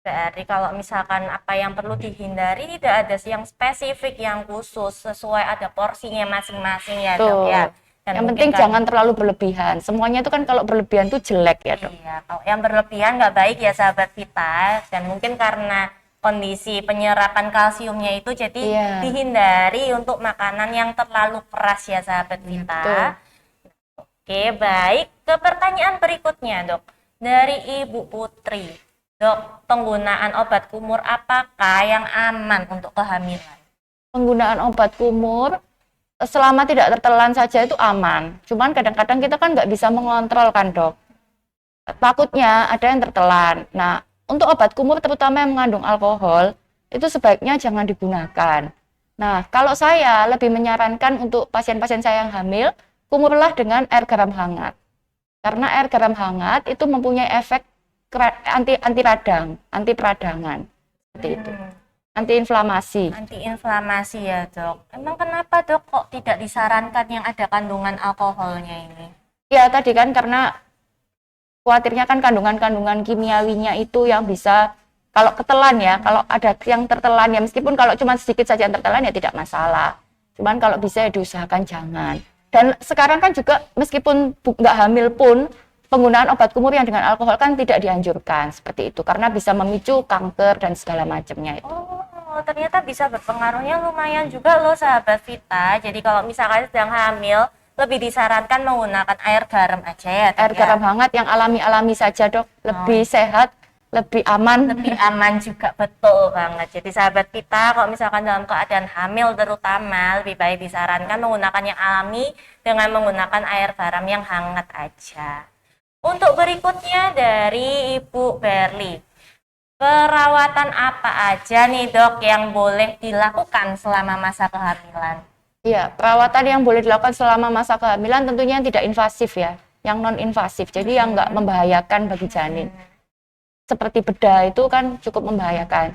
[SPEAKER 3] Berarti kalau misalkan apa yang perlu dihindari tidak ada yang spesifik yang khusus sesuai ada porsinya masing-masing ya dok ya. Dan
[SPEAKER 4] yang penting jangan terlalu berlebihan. Semuanya itu kan kalau berlebihan tuh jelek ya dok.
[SPEAKER 3] Iya, kalau yang berlebihan nggak baik ya sahabat Vita. Dan mungkin karena kondisi penyerapan kalsiumnya itu jadi dihindari untuk makanan yang terlalu keras ya sahabat Vita.
[SPEAKER 4] Betul.
[SPEAKER 3] Oke, baik. Ke pertanyaan berikutnya dok. Dari Ibu Putri. Dok, penggunaan obat kumur apakah yang aman untuk kehamilan?
[SPEAKER 4] Penggunaan obat kumur selama tidak tertelan saja itu aman. Cuman kadang-kadang kita kan nggak bisa mengontrol kan dok. Takutnya ada yang tertelan. Nah, untuk obat kumur terutama yang mengandung alkohol, itu sebaiknya jangan digunakan. Nah, kalau saya lebih menyarankan untuk pasien-pasien saya yang hamil, kumurlah dengan air garam hangat. Karena air garam hangat itu mempunyai efek anti radang, anti peradangan. Seperti itu. Antiinflamasi.
[SPEAKER 3] Antiinflamasi ya dok. Emang kenapa dok kok tidak disarankan yang ada kandungan alkoholnya ini?
[SPEAKER 4] Ya tadi kan karena khawatirnya kan kandungan-kandungan kimiawinya itu yang bisa, kalau ketelan ya, kalau ada yang tertelan ya meskipun kalau cuma sedikit saja yang tertelan ya tidak masalah. Cuman kalau bisa ya diusahakan jangan. Dan sekarang kan juga meskipun nggak hamil pun penggunaan obat kumur yang dengan alkohol kan tidak dianjurkan seperti itu karena bisa memicu kanker dan segala macamnya itu.
[SPEAKER 3] Oh, ternyata bisa berpengaruhnya lumayan juga loh sahabat Vita. Jadi kalau misalkan sedang hamil lebih disarankan menggunakan air garam aja ya.
[SPEAKER 4] Air garam hangat yang alami-alami saja dok, lebih sehat, lebih aman.
[SPEAKER 3] Lebih aman juga, betul banget. Jadi sahabat Vita kalau misalkan dalam keadaan hamil terutama lebih baik disarankan menggunakan yang alami dengan menggunakan air garam yang hangat aja. Untuk berikutnya dari Ibu Berli, perawatan apa aja nih dok yang boleh dilakukan selama masa kehamilan?
[SPEAKER 4] Iya, perawatan yang boleh dilakukan selama masa kehamilan tentunya yang tidak invasif ya, yang non invasif, jadi yang nggak membahayakan bagi janin. Seperti bedah itu kan cukup membahayakan.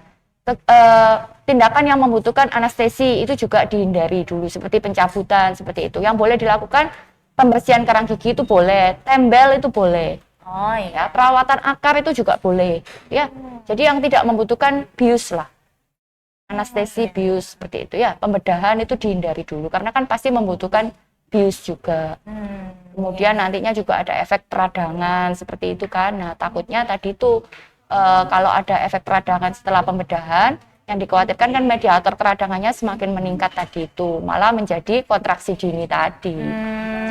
[SPEAKER 4] Tindakan yang membutuhkan anestesi itu juga dihindari dulu, seperti pencabutan seperti itu. Yang boleh dilakukan pembersihan karang gigi itu boleh, tembel itu boleh.
[SPEAKER 3] Oh iya,
[SPEAKER 4] perawatan akar itu juga boleh. Ya, jadi yang tidak membutuhkan bius lah, anestesi bius seperti itu ya. Pembedahan itu dihindari dulu karena kan pasti membutuhkan bius juga. Kemudian nantinya juga ada efek peradangan seperti itu kan. Nah takutnya tadi itu kalau ada efek peradangan setelah pembedahan, yang dikhawatirkan kan mediator peradangannya semakin meningkat tadi itu, malah menjadi kontraksi dini tadi.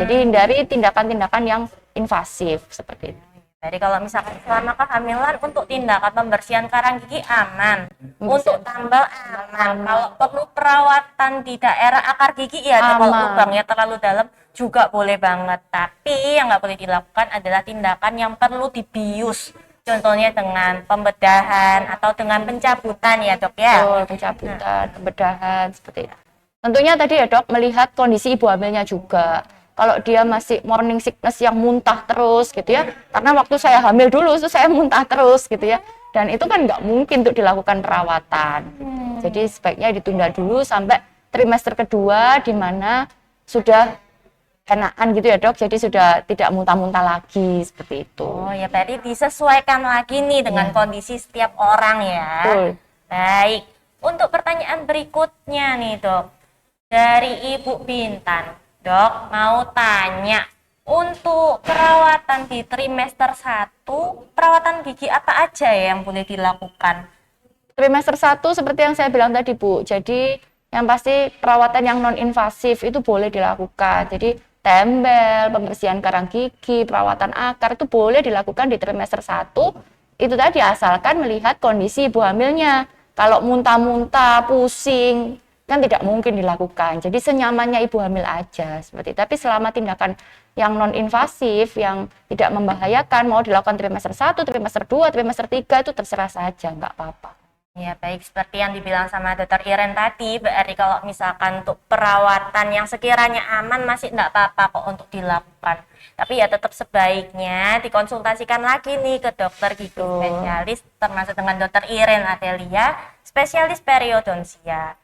[SPEAKER 4] Jadi hindari tindakan-tindakan yang invasif seperti itu.
[SPEAKER 3] Jadi kalau misalkan selama kehamilan untuk tindakan pembersihan karang gigi aman, untuk tambal aman. Kalau perlu perawatan di daerah akar gigi ya, kalau lubangnya terlalu dalam juga boleh banget. Tapi yang nggak boleh dilakukan adalah tindakan yang perlu dibius. Contohnya dengan pembedahan atau dengan pencabutan ya dok ya.
[SPEAKER 4] Betul, pencabutan, pembedahan seperti itu. Tentunya tadi ya dok melihat kondisi ibu hamilnya juga. Kalau dia masih morning sickness yang muntah terus gitu ya, karena waktu saya hamil dulu itu saya muntah terus gitu ya, dan itu kan nggak mungkin untuk dilakukan perawatan. Jadi sebaiknya ditunda dulu sampai trimester kedua di mana sudah enakan gitu ya dok, jadi sudah tidak muntah-muntah lagi seperti itu.
[SPEAKER 3] Oh ya, berarti disesuaikan lagi nih dengan kondisi setiap orang ya.
[SPEAKER 4] Betul.
[SPEAKER 3] Baik, untuk pertanyaan berikutnya nih dok, dari Ibu Bintan. Dok, mau tanya, untuk perawatan di trimester 1, perawatan gigi apa aja ya yang boleh dilakukan?
[SPEAKER 4] Trimester 1 seperti yang saya bilang tadi Bu, jadi yang pasti perawatan yang non-invasif itu boleh dilakukan. Jadi tembel, pembersihan karang gigi, perawatan akar itu boleh dilakukan di trimester 1. Itu tadi asalkan melihat kondisi ibu hamilnya. Kalau muntah-muntah, pusing, kan tidak mungkin dilakukan. Jadi senyamannya ibu hamil aja seperti itu. Tapi selama tindakan yang non invasif, yang tidak membahayakan, mau dilakukan trimester 1, trimester 2, trimester 3 itu terserah saja, nggak apa-apa.
[SPEAKER 3] Ya baik, seperti yang dibilang sama Dokter Iren tadi, berarti kalau misalkan untuk perawatan yang sekiranya aman masih enggak apa-apa kok untuk dilakukan. Tapi ya tetap sebaiknya dikonsultasikan lagi nih ke dokter gigi spesialis, termasuk dengan Dokter Iren Adelia, spesialis periodontia.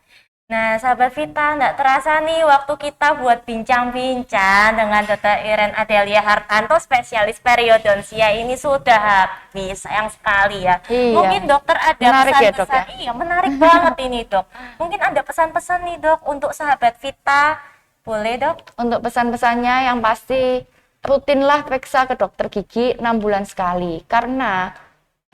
[SPEAKER 3] Nah, sahabat Vita, enggak terasa nih waktu kita buat bincang-bincang dengan Dokter Iren Adelia Hartanto, spesialis periodontia ini sudah habis. Sayang sekali ya.
[SPEAKER 4] Iya.
[SPEAKER 3] Mungkin dokter ada
[SPEAKER 4] Menarik ya, Dok,
[SPEAKER 3] pesan-pesan.
[SPEAKER 4] ya?
[SPEAKER 3] Iya, menarik banget ini, Dok. Mungkin ada pesan-pesan nih, Dok, untuk sahabat Vita. Boleh, Dok?
[SPEAKER 4] Untuk pesan-pesannya yang pasti rutinlah periksa ke dokter gigi 6 bulan sekali. Karena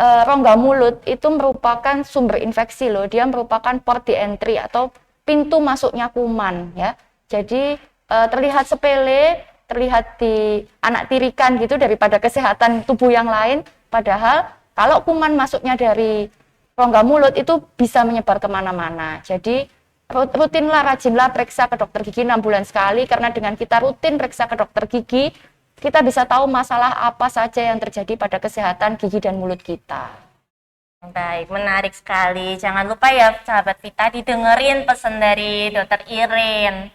[SPEAKER 4] rongga mulut itu merupakan sumber infeksi loh. Dia merupakan port di entry atau pintu masuknya kuman ya. Jadi terlihat sepele, terlihat di anak tirikan gitu daripada kesehatan tubuh yang lain. Padahal kalau kuman masuknya dari rongga mulut itu bisa menyebar kemana-mana. Jadi rutinlah, rajinlah periksa ke dokter gigi 6 bulan sekali. Karena dengan kita rutin periksa ke dokter gigi, kita bisa tahu masalah apa saja yang terjadi pada kesehatan gigi dan mulut kita.
[SPEAKER 3] Baik, menarik sekali. Jangan lupa ya sahabat Vita didengerin pesan dari Dokter Iren.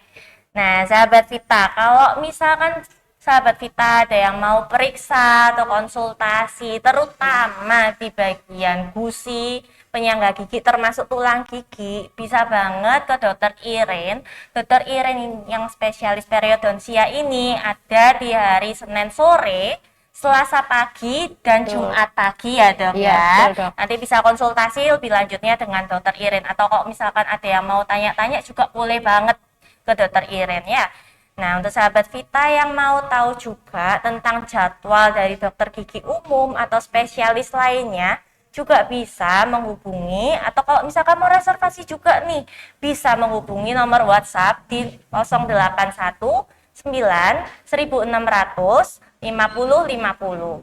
[SPEAKER 3] Nah, sahabat Vita, kalau misalkan sahabat Vita ada yang mau periksa atau konsultasi, terutama di bagian gusi, penyangga gigi termasuk tulang gigi, bisa banget ke Dokter Iren. Dokter Iren yang spesialis periodontia ini ada di hari Senin sore, Selasa pagi, dan Jumat pagi ya, Dok,
[SPEAKER 4] Iya,
[SPEAKER 3] ya.
[SPEAKER 4] betul, Dok.
[SPEAKER 3] Nanti bisa konsultasi lebih lanjutnya dengan Dokter Iren, atau kalau misalkan ada yang mau tanya-tanya juga boleh banget ke Dokter Iren ya. Nah, untuk sahabat Vita yang mau tahu juga tentang jadwal dari dokter gigi umum atau spesialis lainnya, juga bisa menghubungi, atau kalau misalkan mau reservasi juga nih, bisa menghubungi nomor WhatsApp di 081 9 1600 5050.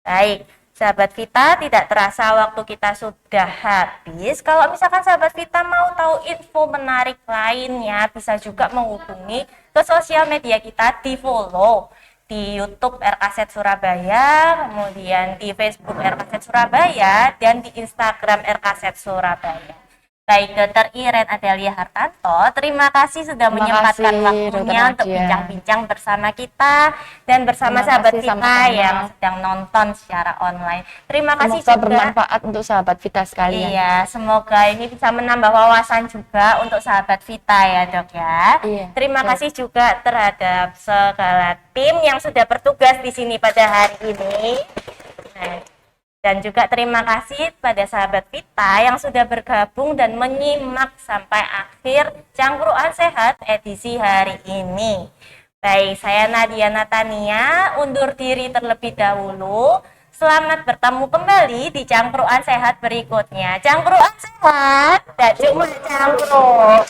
[SPEAKER 3] Baik, sahabat Vita, tidak terasa waktu kita sudah habis. Kalau misalkan sahabat Vita mau tahu info menarik lainnya, bisa juga menghubungi ke sosial media kita, di follow di YouTube RKZ Surabaya, kemudian di Facebook RKZ Surabaya, dan di Instagram RKZ Surabaya. Baik, Dokter Iren Adelia Hartanto, terima kasih sudah
[SPEAKER 4] Terima
[SPEAKER 3] menyempatkan
[SPEAKER 4] kasih,
[SPEAKER 3] waktunya
[SPEAKER 4] Dokter
[SPEAKER 3] untuk
[SPEAKER 4] Nadia.
[SPEAKER 3] bincang-bincang bersama kita dan bersama
[SPEAKER 4] Terima
[SPEAKER 3] sahabat
[SPEAKER 4] kasih,
[SPEAKER 3] Vita
[SPEAKER 4] sama-sama.
[SPEAKER 3] yang sedang nonton secara online. Terima kasih
[SPEAKER 4] Semoga
[SPEAKER 3] juga.
[SPEAKER 4] bermanfaat untuk sahabat Vita sekalian.
[SPEAKER 3] Iya, semoga ini bisa menambah wawasan juga untuk sahabat Vita ya, Dok ya.
[SPEAKER 4] Iya,
[SPEAKER 3] Terima
[SPEAKER 4] betul.
[SPEAKER 3] kasih juga terhadap segala tim yang sudah bertugas di sini pada hari ini. Nah, dan juga terima kasih pada sahabat Vita yang sudah bergabung dan menyimak sampai akhir Cangkruan Sehat edisi hari ini. Baik, saya Nadia Natania undur diri terlebih dahulu. Selamat bertemu kembali di Cangkruan Sehat berikutnya. Cangkruan Sehat, dan cuma cangkruk.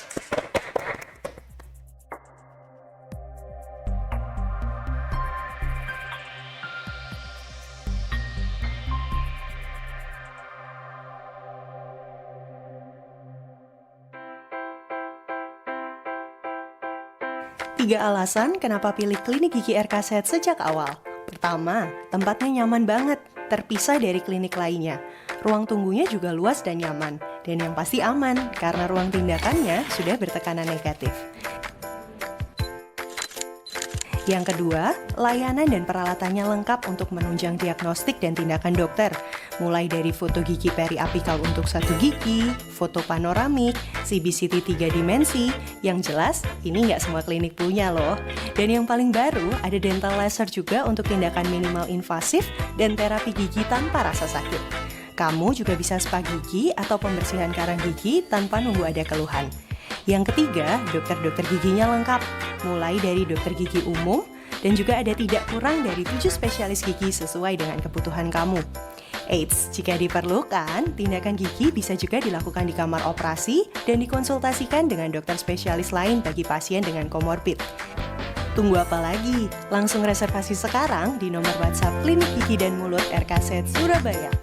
[SPEAKER 1] Tiga alasan kenapa pilih klinik gigi RKZ sejak awal. Pertama, tempatnya nyaman banget, terpisah dari klinik lainnya. Ruang tunggunya juga luas dan nyaman. Dan yang pasti aman, karena ruang tindakannya sudah bertekanan negatif. Yang kedua, layanan dan peralatannya lengkap untuk menunjang diagnostik dan tindakan dokter. Mulai dari foto gigi periapikal untuk 1 gigi, foto panoramik, CBCT 3 dimensi. Yang jelas, ini nggak semua klinik punya loh. Dan yang paling baru, ada dental laser juga untuk tindakan minimal invasif dan terapi gigi tanpa rasa sakit. Kamu juga bisa spa gigi atau pembersihan karang gigi tanpa nunggu ada keluhan. Yang ketiga, dokter-dokter giginya lengkap, mulai dari dokter gigi umum, dan juga ada tidak kurang dari 7 spesialis gigi sesuai dengan kebutuhan kamu. Eits, jika diperlukan, tindakan gigi bisa juga dilakukan di kamar operasi dan dikonsultasikan dengan dokter spesialis lain bagi pasien dengan komorbid. Tunggu apa lagi? Langsung reservasi sekarang di nomor WhatsApp Klinik Gigi dan Mulut RKZ Surabaya.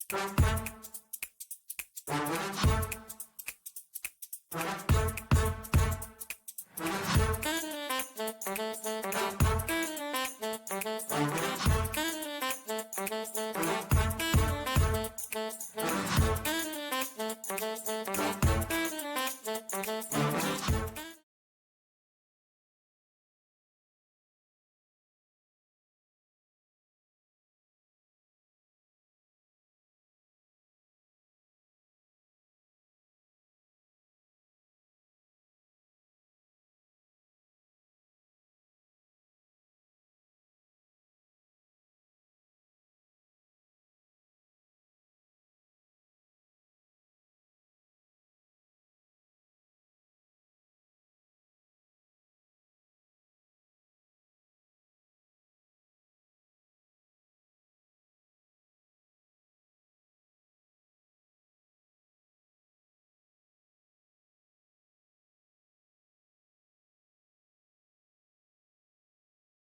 [SPEAKER 1] Thank you.